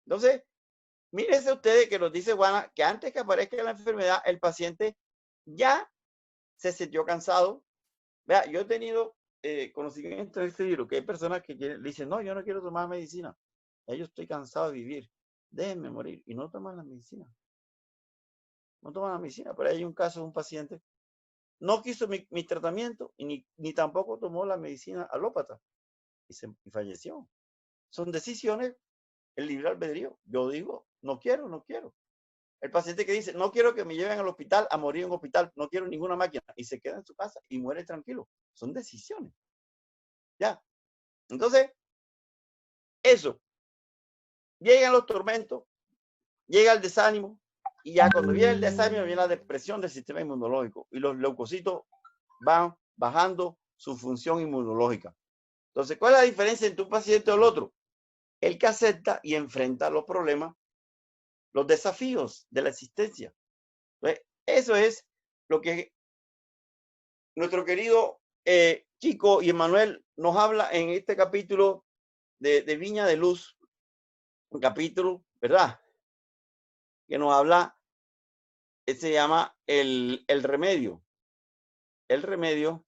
Entonces, mírense ustedes que nos dice Juana que antes que aparezca la enfermedad, el paciente ya se sintió cansado. Vea, yo he tenido conocimiento de este virus, que hay personas que dicen, no, yo no quiero tomar medicina. Yo estoy cansado de vivir. Déjenme morir. Y no toman la medicina. No toman la medicina. Pero hay un caso de un paciente, no quiso mi tratamiento y ni tampoco tomó la medicina alópata. Y falleció. Son decisiones, el libre albedrío. Yo digo, no quiero, no quiero. El paciente que dice, no quiero que me lleven al hospital a morir en un hospital, no quiero ninguna máquina, y se queda en su casa y muere tranquilo. Son decisiones. Ya. Entonces, eso. Llegan los tormentos, llega el desánimo, y ya cuando viene el desánimo viene la depresión del sistema inmunológico, y los leucocitos van bajando su función inmunológica. Entonces, ¿cuál es la diferencia entre un paciente o el otro? El que acepta y enfrenta los problemas, los desafíos de la existencia. Entonces, eso es lo que nuestro querido Chico y Emanuel nos habla en este capítulo de Viña de Luz, un capítulo, ¿verdad? Que nos habla, se llama el remedio. El remedio.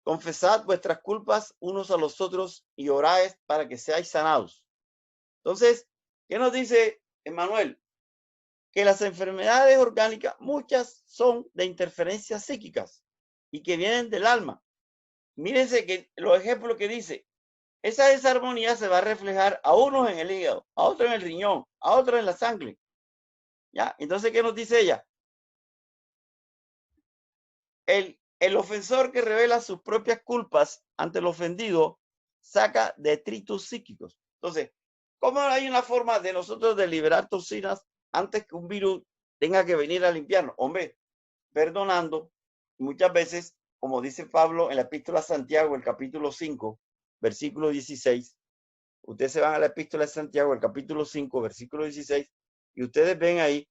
Confesad vuestras culpas unos a los otros y oráis para que seáis sanados. Entonces, ¿qué nos dice Emanuel? Que las enfermedades orgánicas, muchas son de interferencias psíquicas y que vienen del alma. Mírense que los ejemplos que dice, esa desarmonía se va a reflejar a unos en el hígado, a otros en el riñón, a otros en la sangre. ¿Ya? Entonces, ¿qué nos dice ella? El ofensor que revela sus propias culpas ante el ofendido saca detritos psíquicos. Entonces, ¿cómo hay una forma de nosotros de liberar toxinas antes que un virus tenga que venir a limpiarnos? Hombre, perdonando. Muchas veces, como dice Pablo en la epístola a Santiago, el capítulo 5, versículo 16. Ustedes se van a la epístola de Santiago, el capítulo 5, versículo 16, y ustedes ven ahí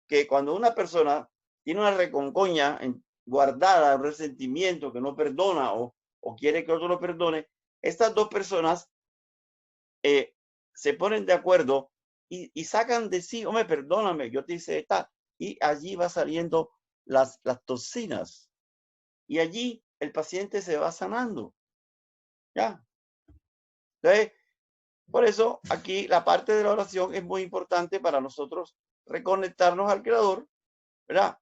que cuando una persona tiene una reconcoña guardada, un resentimiento que no perdona o quiere que otro lo perdone, estas dos personas se ponen de acuerdo y sacan de sí, hombre, perdóname, yo te hice esta, y allí va saliendo las toxinas, y allí el paciente se va sanando. ¿Ya? Entonces, por eso aquí la parte de la oración es muy importante para nosotros reconectarnos al Creador, ¿verdad?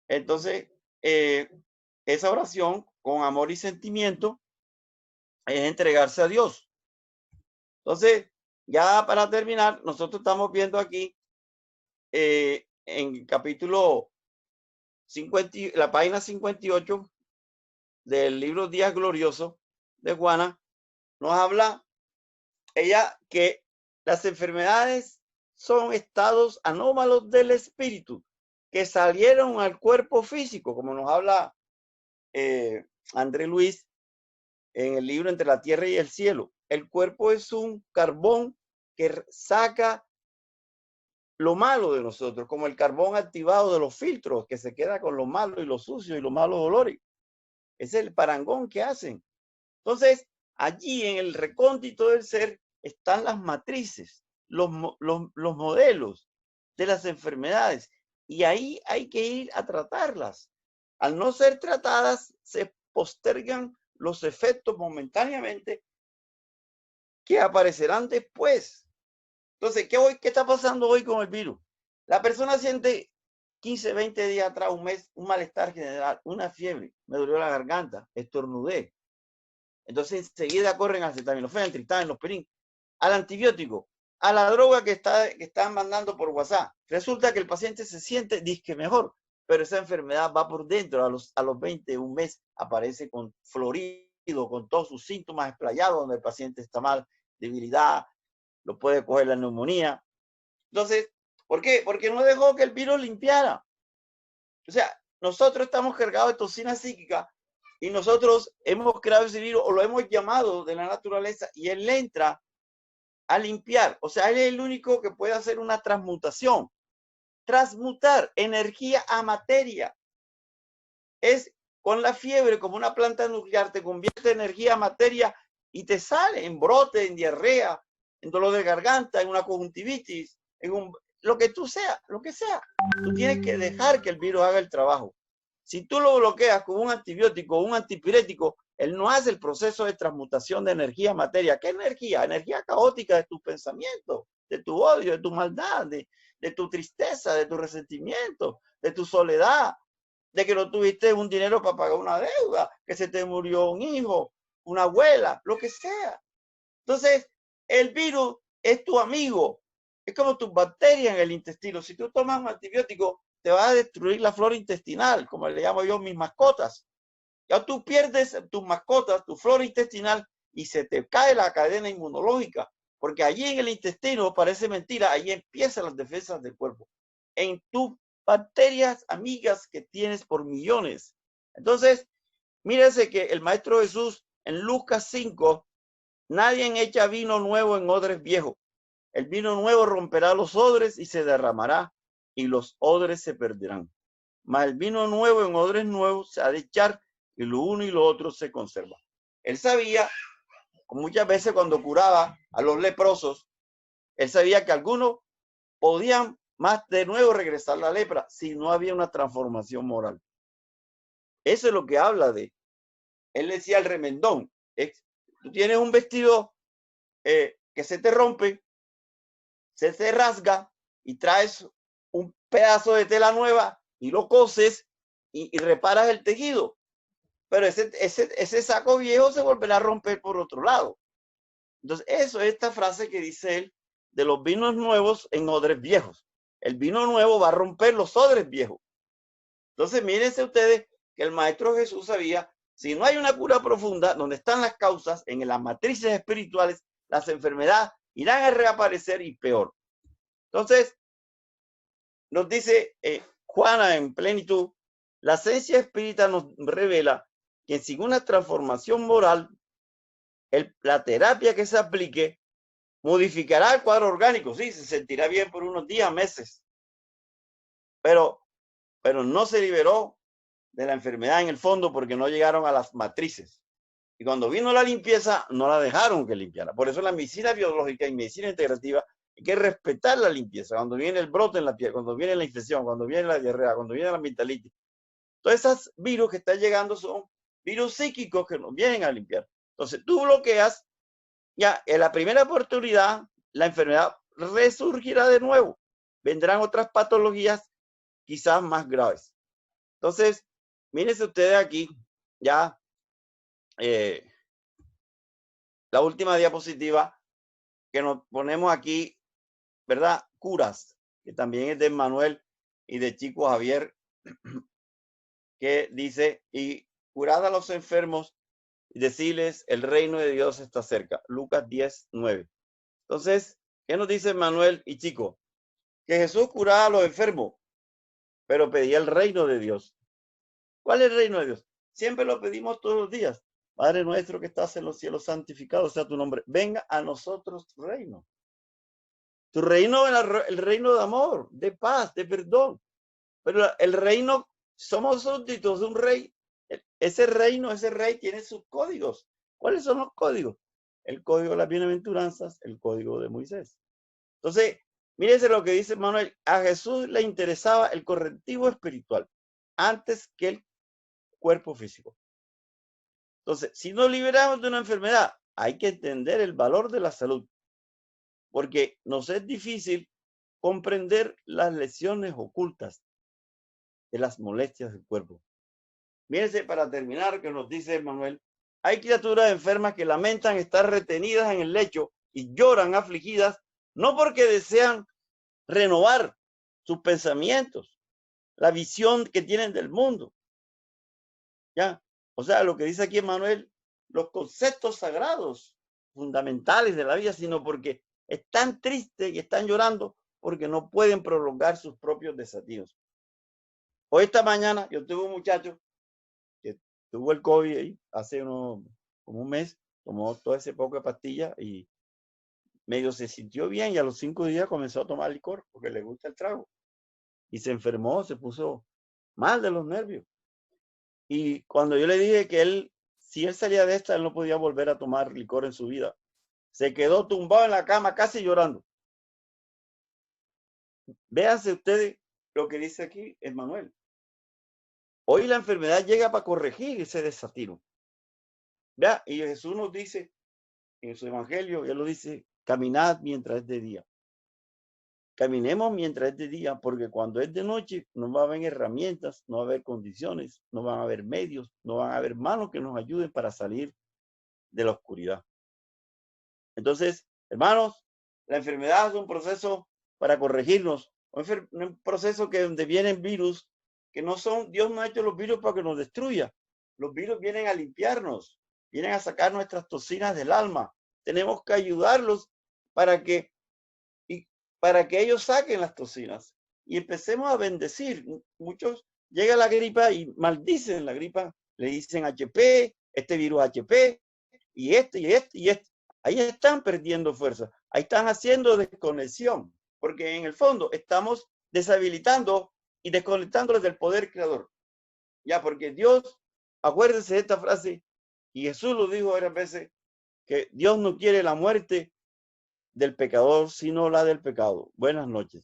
Entonces, esa oración con amor y sentimiento es entregarse a Dios. Entonces, ya para terminar, nosotros estamos viendo aquí en capítulo 50, la página 58 del libro Días Gloriosos de Juana, nos habla ella que las enfermedades son estados anómalos del espíritu que salieron al cuerpo físico, como nos habla André Luis en el libro Entre la Tierra y el Cielo. El cuerpo es un carbón que saca lo malo de nosotros, como el carbón activado de los filtros, que se queda con lo malo y lo sucio y los malos olores. es el parangón que hacen. Entonces, allí en el recóndito del ser están las matrices, los modelos de las enfermedades. Y ahí hay que ir a tratarlas. Al no ser tratadas, se postergan los efectos momentáneamente que aparecerán después. Entonces, ¿qué está pasando hoy con el virus? La persona siente 15, 20 días atrás, un mes, un malestar general, una fiebre, me dolió la garganta, estornudé. Entonces enseguida corren al acetaminofén, triptán, los perín, al antibiótico, a la droga que están mandando por WhatsApp. Resulta que el paciente se siente disque mejor, pero esa enfermedad va por dentro. A los 20, un mes, aparece con florido, con todos sus síntomas explayados, donde el paciente está mal, debilidad, lo puede coger la neumonía. Entonces, ¿por qué? Porque no dejó que el virus limpiara. O sea, nosotros estamos cargados de toxina psíquica y nosotros hemos creado ese virus o lo hemos llamado de la naturaleza y él entra a limpiar. O sea, él es el único que puede hacer una transmutación. Transmutar energía a materia. Es con la fiebre, como una planta nuclear, te convierte energía a materia y te sale en brote, en diarrea, en dolor de garganta, en una conjuntivitis, en lo que tú sea, lo que sea. Tú tienes que dejar que el virus haga el trabajo. Si tú lo bloqueas con un antibiótico o un antipirético, él no hace el proceso de transmutación de energía a materia. ¿Qué energía? Energía caótica de tus pensamientos, de tu odio, de tu maldad, de tu tristeza, de tu resentimiento, de tu soledad, de que no tuviste un dinero para pagar una deuda, que se te murió un hijo, una abuela, lo que sea. Entonces, el virus es tu amigo. Es como tus bacterias en el intestino. Si tú tomas un antibiótico, te va a destruir la flora intestinal, como le llamo yo mis mascotas. Ya tú pierdes tus mascotas, tu flora intestinal, y se te cae la cadena inmunológica, porque allí en el intestino, parece mentira, allí empiezan las defensas del cuerpo. En tus bacterias amigas que tienes por millones. Entonces, mírese que el Maestro Jesús en Lucas 5, nadie echa vino nuevo en odres viejos. El vino nuevo romperá los odres y se derramará, y los odres se perderán. Mas el vino nuevo en odres nuevos se ha de echar, y lo uno y lo otro se conserva. Él sabía, muchas veces cuando curaba a los leprosos, él sabía que algunos podían más de nuevo regresar la lepra si no había una transformación moral. Eso es lo que habla de. Él decía al remendón, tú tienes un vestido que se te rompe, se te rasga y traes un pedazo de tela nueva y lo coses y reparas el tejido. Pero ese saco viejo se volverá a romper por otro lado. Entonces, eso es esta frase que dice él de los vinos nuevos en odres viejos. El vino nuevo va a romper los odres viejos. Entonces, mírense ustedes que el Maestro Jesús sabía, si no hay una cura profunda, donde están las causas, en las matrices espirituales, las enfermedades irán a reaparecer y peor. Entonces, nos dice Juana en plenitud, la esencia espírita nos revela que sin una transformación moral, la terapia que se aplique modificará el cuadro orgánico. Sí, se sentirá bien por unos días, meses, pero no se liberó de la enfermedad en el fondo porque no llegaron a las matrices. Y cuando vino la limpieza, no la dejaron que limpiara. Por eso la medicina biológica y medicina integrativa hay que respetar la limpieza. Cuando viene el brote en la piel, cuando viene la infección, cuando viene la diarrea, cuando viene la amigdalitis, todos esos virus que están llegando son virus psíquicos que nos vienen a limpiar. Entonces tú bloqueas, ya en la primera oportunidad, la enfermedad resurgirá de nuevo. Vendrán otras patologías quizás más graves. Entonces, mírense ustedes aquí, ya la última diapositiva que nos ponemos aquí, ¿verdad? Curas, que también es de Manuel y de Chico Javier, que dice, y curad a los enfermos y decirles, el reino de Dios está cerca. Lucas 10:9. Entonces, ¿qué nos dice Manuel y Chico? Que Jesús curaba a los enfermos, pero pedía el reino de Dios. ¿Cuál es el reino de Dios? Siempre lo pedimos todos los días. Padre nuestro que estás en los cielos, santificado sea tu nombre. Venga a nosotros tu reino. Tu reino es el reino de amor, de paz, de perdón. Pero el reino, somos súbditos de un rey. ese reino, ese rey tiene sus códigos. ¿Cuáles son los códigos? El código de las bienaventuranzas, el código de Moisés. Entonces, mírense lo que dice Manuel. A Jesús le interesaba el correctivo espiritual antes que el cuerpo físico. Entonces, si nos liberamos de una enfermedad, hay que entender el valor de la salud, porque nos es difícil comprender las lesiones ocultas de las molestias del cuerpo. Mírense, para terminar, que nos dice Manuel, hay criaturas enfermas que lamentan estar retenidas en el lecho y lloran afligidas, no porque desean renovar sus pensamientos, la visión que tienen del mundo. ¿Ya? O sea, lo que dice aquí Manuel, los conceptos sagrados, fundamentales de la vida, sino porque están tristes y están llorando porque no pueden prolongar sus propios desafíos. Hoy esta mañana yo tuve un muchacho que tuvo el COVID ahí, hace como un mes, tomó todo ese poco de pastillas y medio se sintió bien y a los 5 días comenzó a tomar licor porque le gusta el trago. Y se enfermó, se puso mal de los nervios. Y cuando yo le dije que él, si él salía de esta, él no podía volver a tomar licor en su vida. Se quedó tumbado en la cama casi llorando. Véanse ustedes lo que dice aquí Emmanuel. Hoy la enfermedad llega para corregir ese desatino. Vea, y Jesús nos dice en su evangelio, él lo dice, caminad mientras es de día. Caminemos mientras es de día, porque cuando es de noche no va a haber herramientas, no va a haber condiciones, no van a haber medios, no van a haber manos que nos ayuden para salir de la oscuridad. Entonces, hermanos, la enfermedad es un proceso para corregirnos, un proceso que donde vienen virus, que no son, Dios no ha hecho los virus para que nos destruya. Los virus vienen a limpiarnos, vienen a sacar nuestras toxinas del alma. Tenemos que ayudarlos para que ellos saquen las toxinas y empecemos a bendecir. Muchos llega la gripa y maldicen la gripa, le dicen HP, este virus HP, y este. Ahí están perdiendo fuerza, ahí están haciendo desconexión, porque en el fondo estamos deshabilitando y desconectándolos del poder creador. Ya, porque Dios, acuérdense de esta frase, y Jesús lo dijo varias veces, que Dios no quiere la muerte del pecador, sino la del pecado. Buenas noches.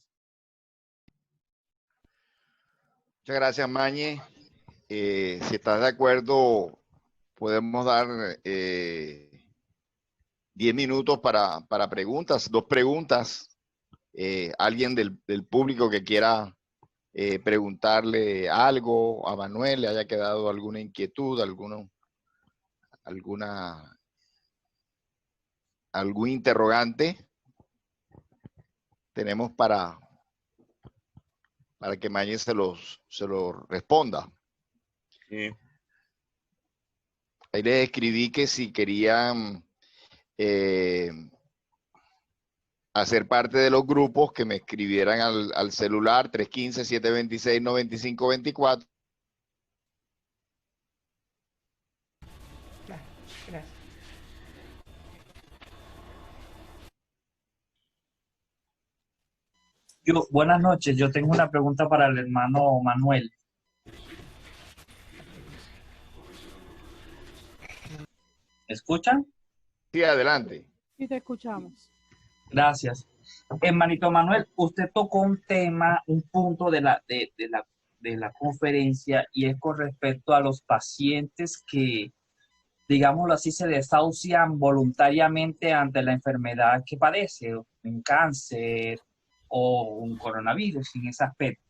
Muchas gracias, Mañe. Si estás de acuerdo, podemos dar 10 minutos para preguntas, 2 preguntas. Alguien del público que quiera preguntarle algo a Manuel, le haya quedado alguna inquietud, algún interrogante, tenemos para que Mañe se lo responda. Sí. Ahí les escribí que si querían hacer parte de los grupos, que me escribieran al celular 315-726-9524. Gracias. Buenas noches, yo tengo una pregunta para el hermano Manuel. ¿Me escuchan? Sí, adelante. Sí, te escuchamos. Gracias. Hermanito Manuel, usted tocó un tema, un punto de la conferencia, y es con respecto a los pacientes que, digámoslo así, se desahucian voluntariamente ante la enfermedad que padece, un cáncer o un coronavirus en ese aspecto.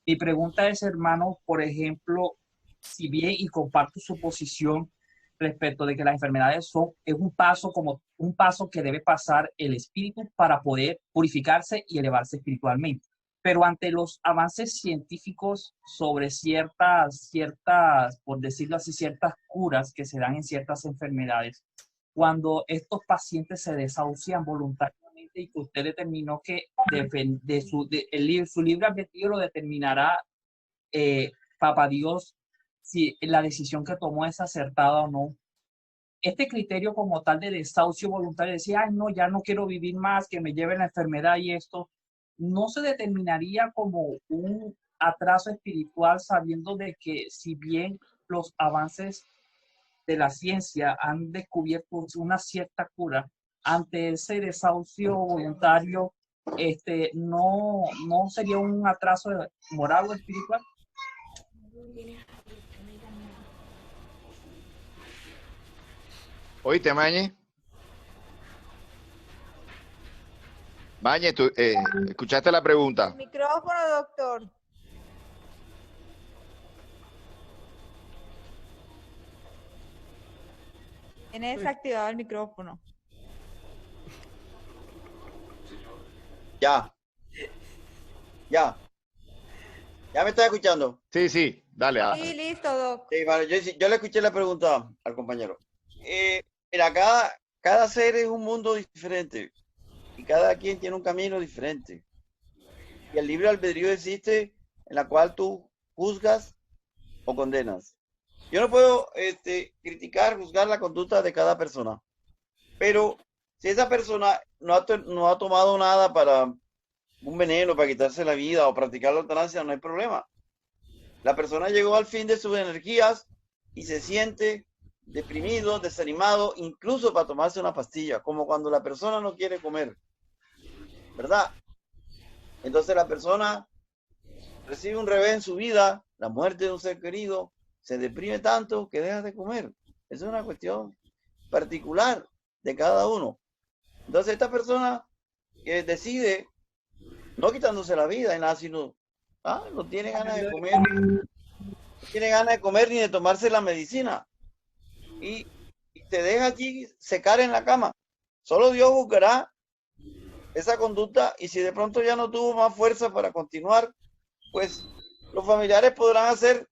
Mi pregunta es, hermano, por ejemplo, si bien, y comparto su posición respecto de que las enfermedades es un paso que debe pasar el espíritu para poder purificarse y elevarse espiritualmente. Pero ante los avances científicos sobre ciertas, por decirlo así, ciertas curas que se dan en ciertas enfermedades, cuando estos pacientes se desahucian voluntariamente y que usted determinó que su libre albedrío lo determinará Papá Dios, si la decisión que tomó es acertada o no. Este criterio como tal de desahucio voluntario, decir, ay, no, ya no quiero vivir más, que me lleve la enfermedad y esto, ¿no se determinaría como un atraso espiritual, sabiendo de que si bien los avances de la ciencia han descubierto una cierta cura ante ese desahucio voluntario, no sería un atraso moral o espiritual. Oíste, Mañe. Mañe, tú escuchaste la pregunta. Micrófono, doctor. Tiene desactivado el micrófono. Ya. Ya. ¿Ya me estás escuchando? Sí, sí, dale. Sí, listo, doc. Sí, vale, yo le escuché la pregunta al compañero. Mira, cada ser es un mundo diferente y cada quien tiene un camino diferente. Y el libre albedrío existe en la cual tú juzgas o condenas. Yo no puedo criticar, juzgar la conducta de cada persona, pero si esa persona no ha tomado nada para un veneno, para quitarse la vida o practicar la eutanasia, no hay problema. La persona llegó al fin de sus energías y se siente deprimido, desanimado, incluso para tomarse una pastilla, como cuando la persona no quiere comer, ¿verdad? Entonces la persona recibe un revés en su vida, la muerte de un ser querido, se deprime tanto que deja de comer. Es una cuestión particular de cada uno. Entonces esta persona que decide, no quitándose la vida y nada, sino no tiene ganas de comer, no tiene ganas de comer ni de tomarse la medicina y te deja allí secar en la cama. Solo Dios juzgará esa conducta y si de pronto ya no tuvo más fuerza para continuar, pues los familiares podrán hacer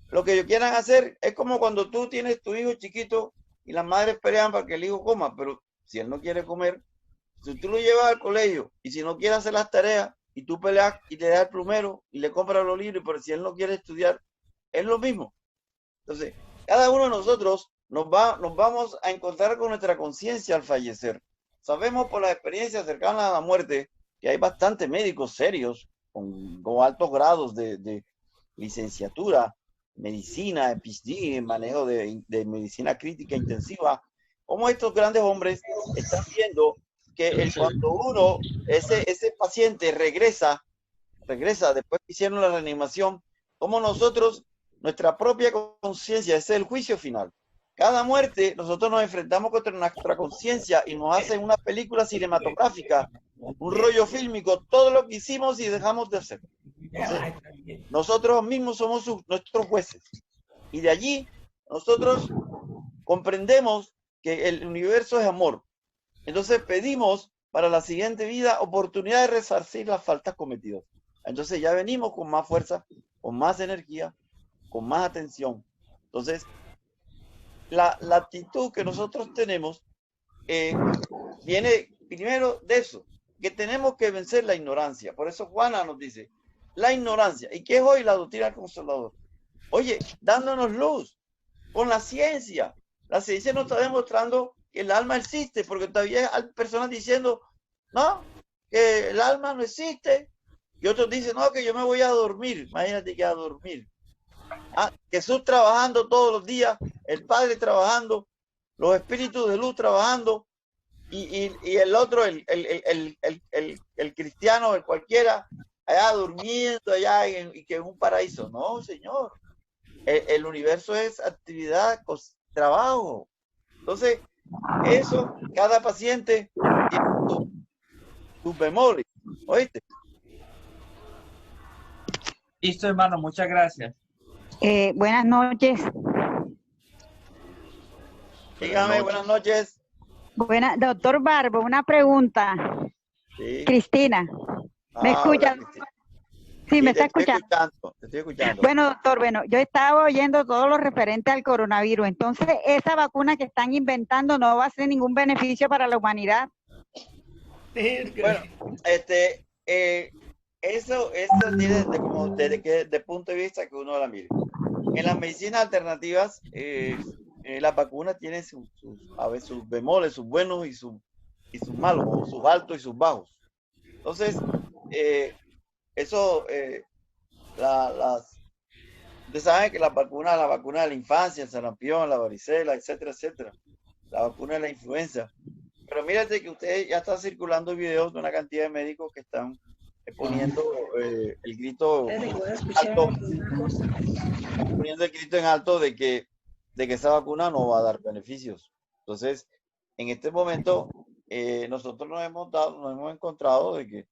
lo que ellos quieran hacer. Es como cuando tú tienes tu hijo chiquito y las madres pelean para que el hijo coma, pero si él no quiere comer, si tú lo llevas al colegio y si no quiere hacer las tareas y tú peleas y le das el plumero y le compras los libros, pero si él no quiere estudiar, es lo mismo. Entonces, cada uno de nosotros nos vamos a encontrar con nuestra conciencia al fallecer. Sabemos por las experiencias cercanas a la muerte que hay bastantes médicos serios con altos grados de licenciatura, medicina, PhD, en manejo de medicina crítica intensiva, como estos grandes hombres están viendo que cuando ese paciente regresa después que hicieron la reanimación, como nosotros, nuestra propia conciencia, ese es el juicio final. Cada muerte, nosotros nos enfrentamos contra nuestra conciencia y nos hacen una película cinematográfica, un rollo fílmico, todo lo que hicimos y dejamos de hacer. Entonces, nosotros mismos somos nuestros jueces. Y de allí, nosotros comprendemos que el universo es amor. Entonces pedimos para la siguiente vida oportunidad de resarcir las faltas cometidas. Entonces ya venimos con más fuerza, con más energía, con más atención. Entonces, la actitud que nosotros tenemos viene primero de eso, que tenemos que vencer la ignorancia. Por eso Juana nos dice, la ignorancia. ¿Y qué es hoy la doctrina del Consolador? Oye, dándonos luz con la ciencia. La ciencia nos está demostrando que el alma existe, porque todavía hay personas diciendo, no, que el alma no existe. Y otros dicen, no, que yo me voy a dormir. Imagínate que a dormir. Jesús trabajando todos los días, el Padre trabajando, los espíritus de luz trabajando, y el otro, el cristiano, el cualquiera, allá durmiendo, allá y que en un paraíso. No, Señor. El universo es actividad, trabajo. Entonces, eso, cada paciente tiene sus bemoles. ¿Oíste? Listo, hermano, muchas gracias. Buenas noches. Dígame, buenas noches. Doctor Barbo, una pregunta. Sí. Cristina, ¿me escucha? Sí, me está escuchando. Te estoy escuchando. Bueno, doctor, yo estaba oyendo todo lo referente al coronavirus. Entonces, esa vacuna que están inventando no va a ser ningún beneficio para la humanidad. Bueno, eso tiene desde punto de vista que uno la mire. En las medicinas alternativas, las vacunas tienen a veces sus bemoles, sus buenos y sus malos, o sus altos y sus bajos. Entonces, eso, Ustedes saben que la vacuna de la infancia, el sarampión, la varicela, etcétera, etcétera, la vacuna de la influenza. Pero mírate que ustedes ya están circulando videos de una cantidad de médicos que están poniendo el grito alto, poniendo el grito en alto de que esa vacuna no va a dar beneficios. Entonces, en este momento, nosotros nos hemos encontrado de que,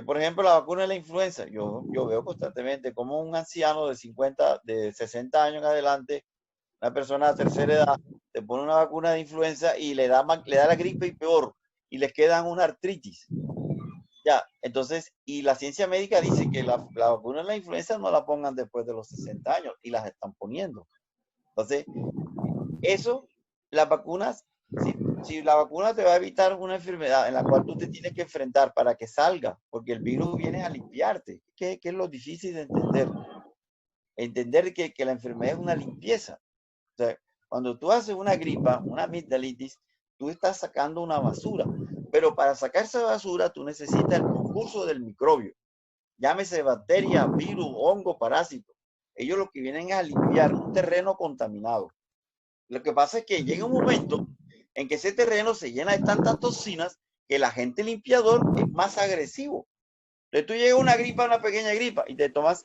por ejemplo, la vacuna de la influenza, yo veo constantemente como un anciano de 60 años en adelante, una persona de tercera edad, te pone una vacuna de influenza y le da la gripe y peor, y les quedan una artritis. Ya, entonces, y la ciencia médica dice que la vacuna de la influenza no la pongan después de los 60 años, y las están poniendo. Entonces, eso, las vacunas, si la vacuna te va a evitar una enfermedad en la cual tú te tienes que enfrentar para que salga, porque el virus viene a limpiarte, que es lo difícil de entender. Entender que la enfermedad es una limpieza. O sea, cuando tú haces una gripa, una amigdalitis, tú estás sacando una basura. Pero para sacar esa basura, tú necesitas el concurso del microbio. Llámese bacteria, virus, hongo, parásito. Ellos lo que vienen es a limpiar un terreno contaminado. Lo que pasa es que llega un momento en que ese terreno se llena de tantas toxinas que el agente limpiador es más agresivo. Entonces tú llegas a una gripa, una pequeña gripa, y te tomas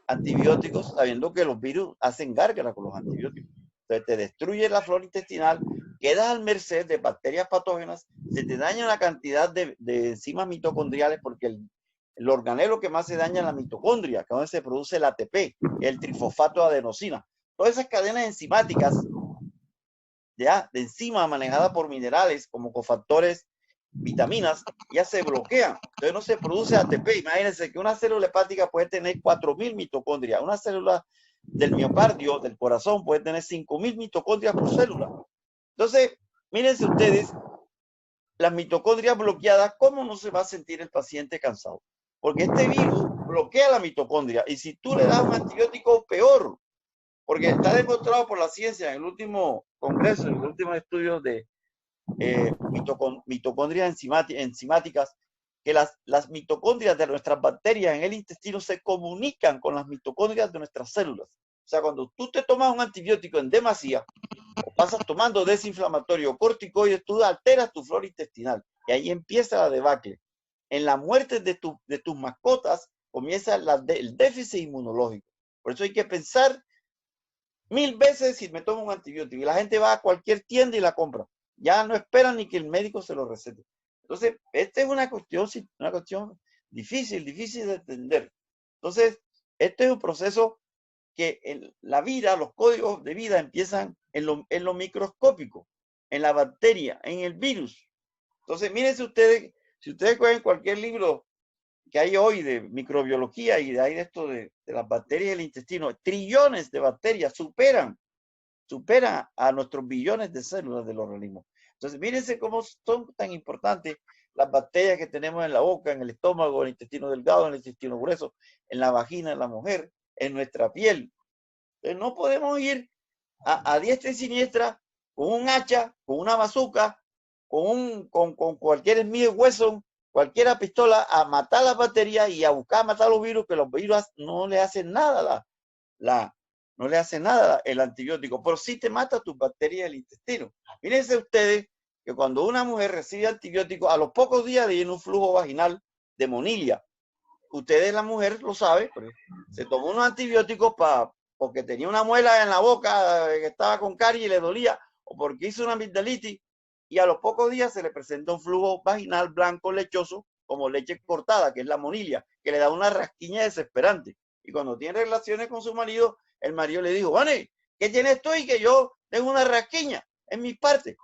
antibióticos sabiendo que los virus hacen gárgara con los antibióticos. Entonces te destruye la flora intestinal, quedas al merced de bacterias patógenas, se te daña una cantidad de enzimas mitocondriales porque el organelo que más se daña es la mitocondria, que es donde se produce el ATP, el trifosfato de adenosina. Todas esas cadenas enzimáticas ya de enzimas manejadas por minerales como cofactores, vitaminas, ya se bloquean. Entonces no se produce ATP. Imagínense que una célula hepática puede tener 4.000 mitocondrias. Una célula del miocardio, del corazón, puede tener 5.000 mitocondrias por célula. Entonces, mírense ustedes, las mitocondrias bloqueadas, ¿cómo no se va a sentir el paciente cansado? Porque este virus bloquea la mitocondria. Y si tú le das un antibiótico, peor. Porque está demostrado por la ciencia en el último congreso, en los últimos estudios de mitocondrias enzimáticas, que las mitocondrias de nuestras bacterias en el intestino se comunican con las mitocondrias de nuestras células. O sea, cuando tú te tomas un antibiótico en demasía, o pasas tomando desinflamatorio o corticoides, tú alteras tu flora intestinal y ahí empieza la debacle. En la muerte de tus mascotas comienza el déficit inmunológico. Por eso hay que pensar 1000 veces si me tomo un antibiótico, y la gente va a cualquier tienda y la compra. Ya no esperan ni que el médico se lo recete. Entonces, esta es una cuestión difícil de entender. Entonces, este es un proceso que en la vida, los códigos de vida empiezan en lo microscópico, en la bacteria, en el virus. Entonces, mírense ustedes, si ustedes cogen cualquier libro que hay hoy de microbiología y de esto de las bacterias del intestino, trillones de bacterias superan a nuestros billones de células del organismo. Entonces, mírense cómo son tan importantes las bacterias que tenemos en la boca, en el estómago, en el intestino delgado, en el intestino grueso, en la vagina de la mujer, en nuestra piel. Entonces, no podemos ir a diestra y siniestra con un hacha, con una bazooka, con cualquier Smith Wesson, cualquier pistola, a matar las bacterias y a buscar matar los virus, que los virus no le hacen nada no le hace nada el antibiótico, pero sí te mata tus bacterias del intestino. Fíjense ustedes que cuando una mujer recibe antibióticos, a los pocos días le viene un flujo vaginal de monilla. Ustedes, la mujer, lo sabe, se tomó unos antibióticos porque tenía una muela en la boca que estaba con caries y le dolía, o porque hizo una amigdalitis, y a los pocos días se le presenta un flujo vaginal blanco lechoso, como leche cortada, que es la monilla, que le da una rasquiña desesperante. Y cuando tiene relaciones con su marido, el marido le dijo, Vane, ¿qué tienes tú? Y que yo tengo una rasquiña en mis partes,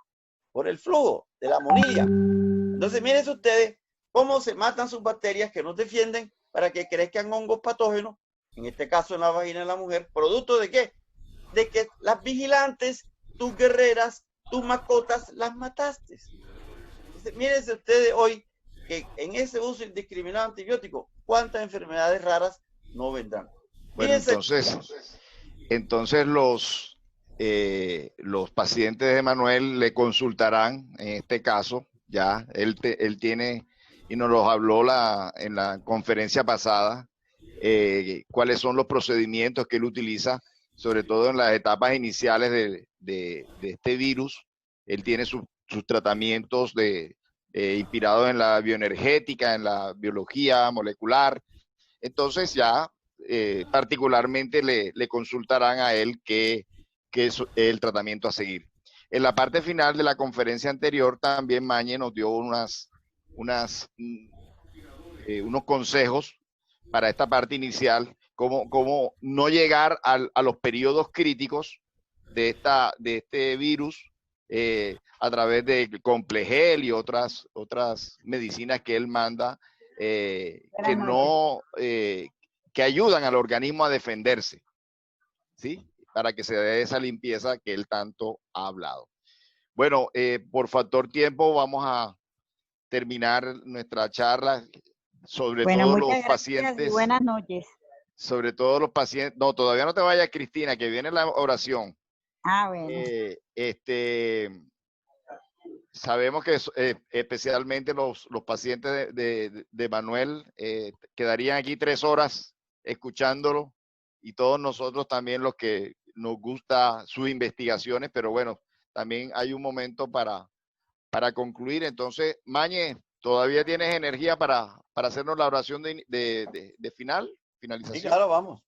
por el flujo de la monilla. Entonces, miren ustedes cómo se matan sus bacterias que nos defienden para que crezcan hongos patógenos, en este caso en la vagina de la mujer, ¿producto de qué? De que las vigilantes, tus guerreras, tus mascotas, las mataste. Entonces, mírense ustedes hoy que en ese uso indiscriminado de antibióticos, ¿cuántas enfermedades raras no vendrán? Bueno, Mírense, entonces los pacientes de Manuel le consultarán, en este caso, ya él tiene, y nos los habló en la conferencia pasada, cuáles son los procedimientos que él utiliza, sobre todo en las etapas iniciales de este virus. Él tiene sus tratamientos inspirados en la bioenergética, en la biología molecular. Entonces ya particularmente le consultarán a él qué es el tratamiento a seguir. En la parte final de la conferencia anterior también Mañe nos dio unos consejos para esta parte inicial, cómo no llegar a los periodos críticos de este virus a través de Complegel y otras medicinas que él manda que ayudan al organismo a defenderse, ¿sí? Para que se dé esa limpieza que él tanto ha hablado. Bueno, por factor tiempo vamos a terminar nuestra charla sobre todos los pacientes. Y buenas noches. Sobre todos los pacientes. No, todavía no te vayas, Cristina, que viene la oración. Bueno. Sabemos que especialmente los pacientes de Manuel quedarían aquí 3 horas escuchándolo, y todos nosotros también los que nos gusta sus investigaciones, pero bueno, también hay un momento para concluir. Entonces, Mañe, ¿todavía tienes energía para hacernos la oración de finalización? Sí, claro, vamos.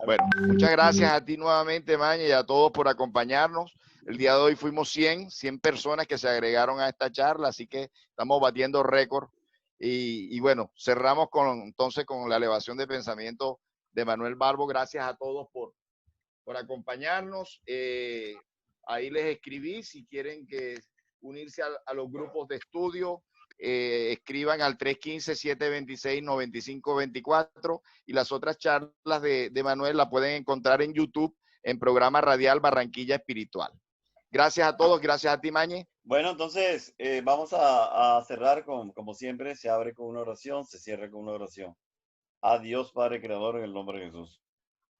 Bueno, muchas gracias a ti nuevamente, Mañe, y a todos por acompañarnos. El día de hoy fuimos 100 personas que se agregaron a esta charla, así que estamos batiendo récord. Y bueno, cerramos entonces con la elevación de pensamiento de Manuel Balbo. Gracias a todos por acompañarnos. Ahí les escribí, si quieren unirse a los grupos de estudio, escriban al 315-726-9524, y las otras charlas de Manuel la pueden encontrar en YouTube en Programa Radial Barranquilla Espiritual. Gracias a todos, gracias a ti, Mañe. Bueno, entonces vamos a cerrar como siempre, se abre con una oración, se cierra con una oración. A Dios Padre Creador, en el nombre de Jesús.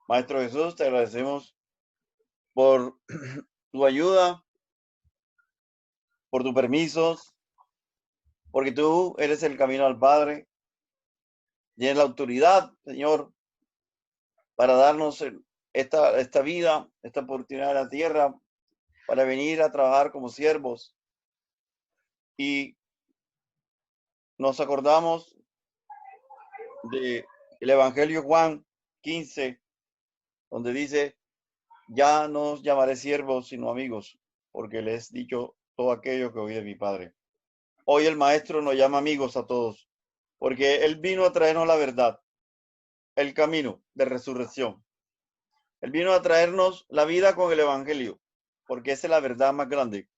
Maestro Jesús, te agradecemos por tu ayuda, por tus permisos, porque tú eres el camino al Padre, tienes la autoridad, Señor, para darnos esta vida, esta oportunidad en la tierra, para venir a trabajar como siervos. Y nos acordamos del Evangelio Juan 15, donde dice: ya no os llamaré siervos, sino amigos, porque les he dicho todo aquello que oí de mi Padre. Hoy el Maestro nos llama amigos a todos, porque Él vino a traernos la verdad, el camino de resurrección. Él vino a traernos la vida con el Evangelio, porque esa es la verdad más grande.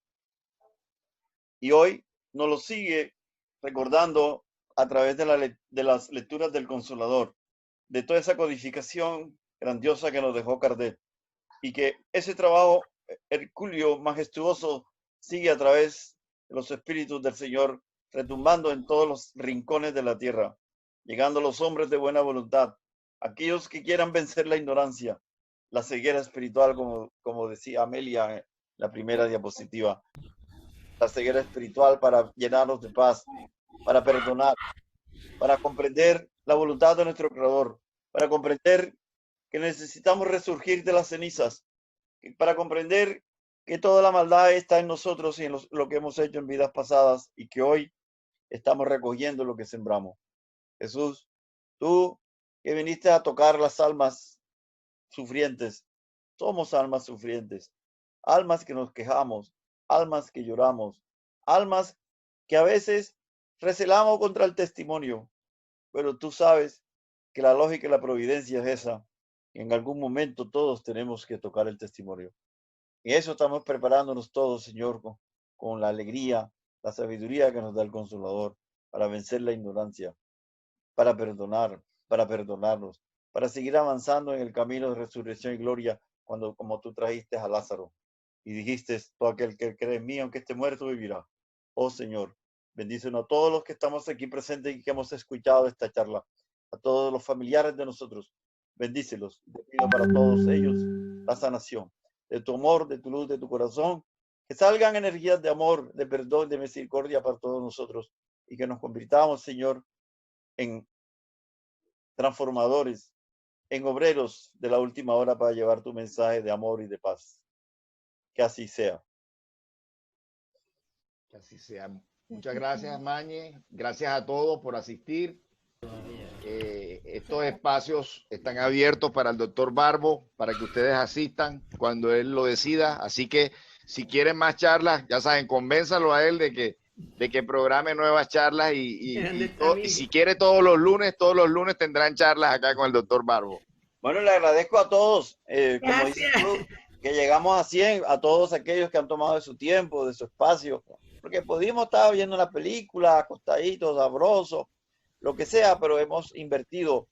Y hoy nos lo sigue recordando a través de las lecturas del Consolador, de toda esa codificación grandiosa que nos dejó Kardec, y que ese trabajo hercúleo, majestuoso, sigue a través de los espíritus del Señor, retumbando en todos los rincones de la tierra, llegando a los hombres de buena voluntad, aquellos que quieran vencer la ignorancia, la ceguera espiritual, como decía Amelia en la primera diapositiva, la ceguera espiritual, para llenarnos de paz, para perdonar, para comprender la voluntad de nuestro Creador, para comprender que necesitamos resurgir de las cenizas, para comprender que toda la maldad está en nosotros y en lo que hemos hecho en vidas pasadas, y que hoy estamos recogiendo lo que sembramos. Jesús, tú que viniste a tocar las almas sufrientes, somos almas sufrientes, almas que nos quejamos, almas que lloramos, almas que a veces recelamos contra el testimonio, pero tú sabes que la lógica y la providencia es esa. En algún momento todos tenemos que tocar el testimonio. Y eso estamos preparándonos todos, Señor, con la alegría, la sabiduría que nos da el Consolador, para vencer la ignorancia, para perdonar, para perdonarnos, para seguir avanzando en el camino de resurrección y gloria, como tú trajiste a Lázaro y dijiste: todo aquel que cree en mí, aunque esté muerto, vivirá. Oh Señor, bendícenos a todos los que estamos aquí presentes y que hemos escuchado esta charla, a todos los familiares de nosotros. Bendícelos. Te pido para todos ellos la sanación de tu amor, de tu luz, de tu corazón, que salgan energías de amor, de perdón, de misericordia para todos nosotros, y que nos convirtamos, Señor, en transformadores, en obreros de la última hora para llevar tu mensaje de amor y de paz. Que así sea. Que así sea. Muchas gracias, Mañe. Gracias a todos por asistir. Estos espacios están abiertos para el doctor Barbo, para que ustedes asistan cuando él lo decida. Así que si quieren más charlas, ya saben, convénzalo a él de que programe nuevas charlas y si quiere todos los lunes tendrán charlas acá con el doctor Barbo. Bueno, le agradezco a todos, como dices tú, que llegamos a 100, a todos aquellos que han tomado de su tiempo, de su espacio, porque pudimos estar viendo la película, acostaditos, sabrosos, lo que sea, pero hemos invertido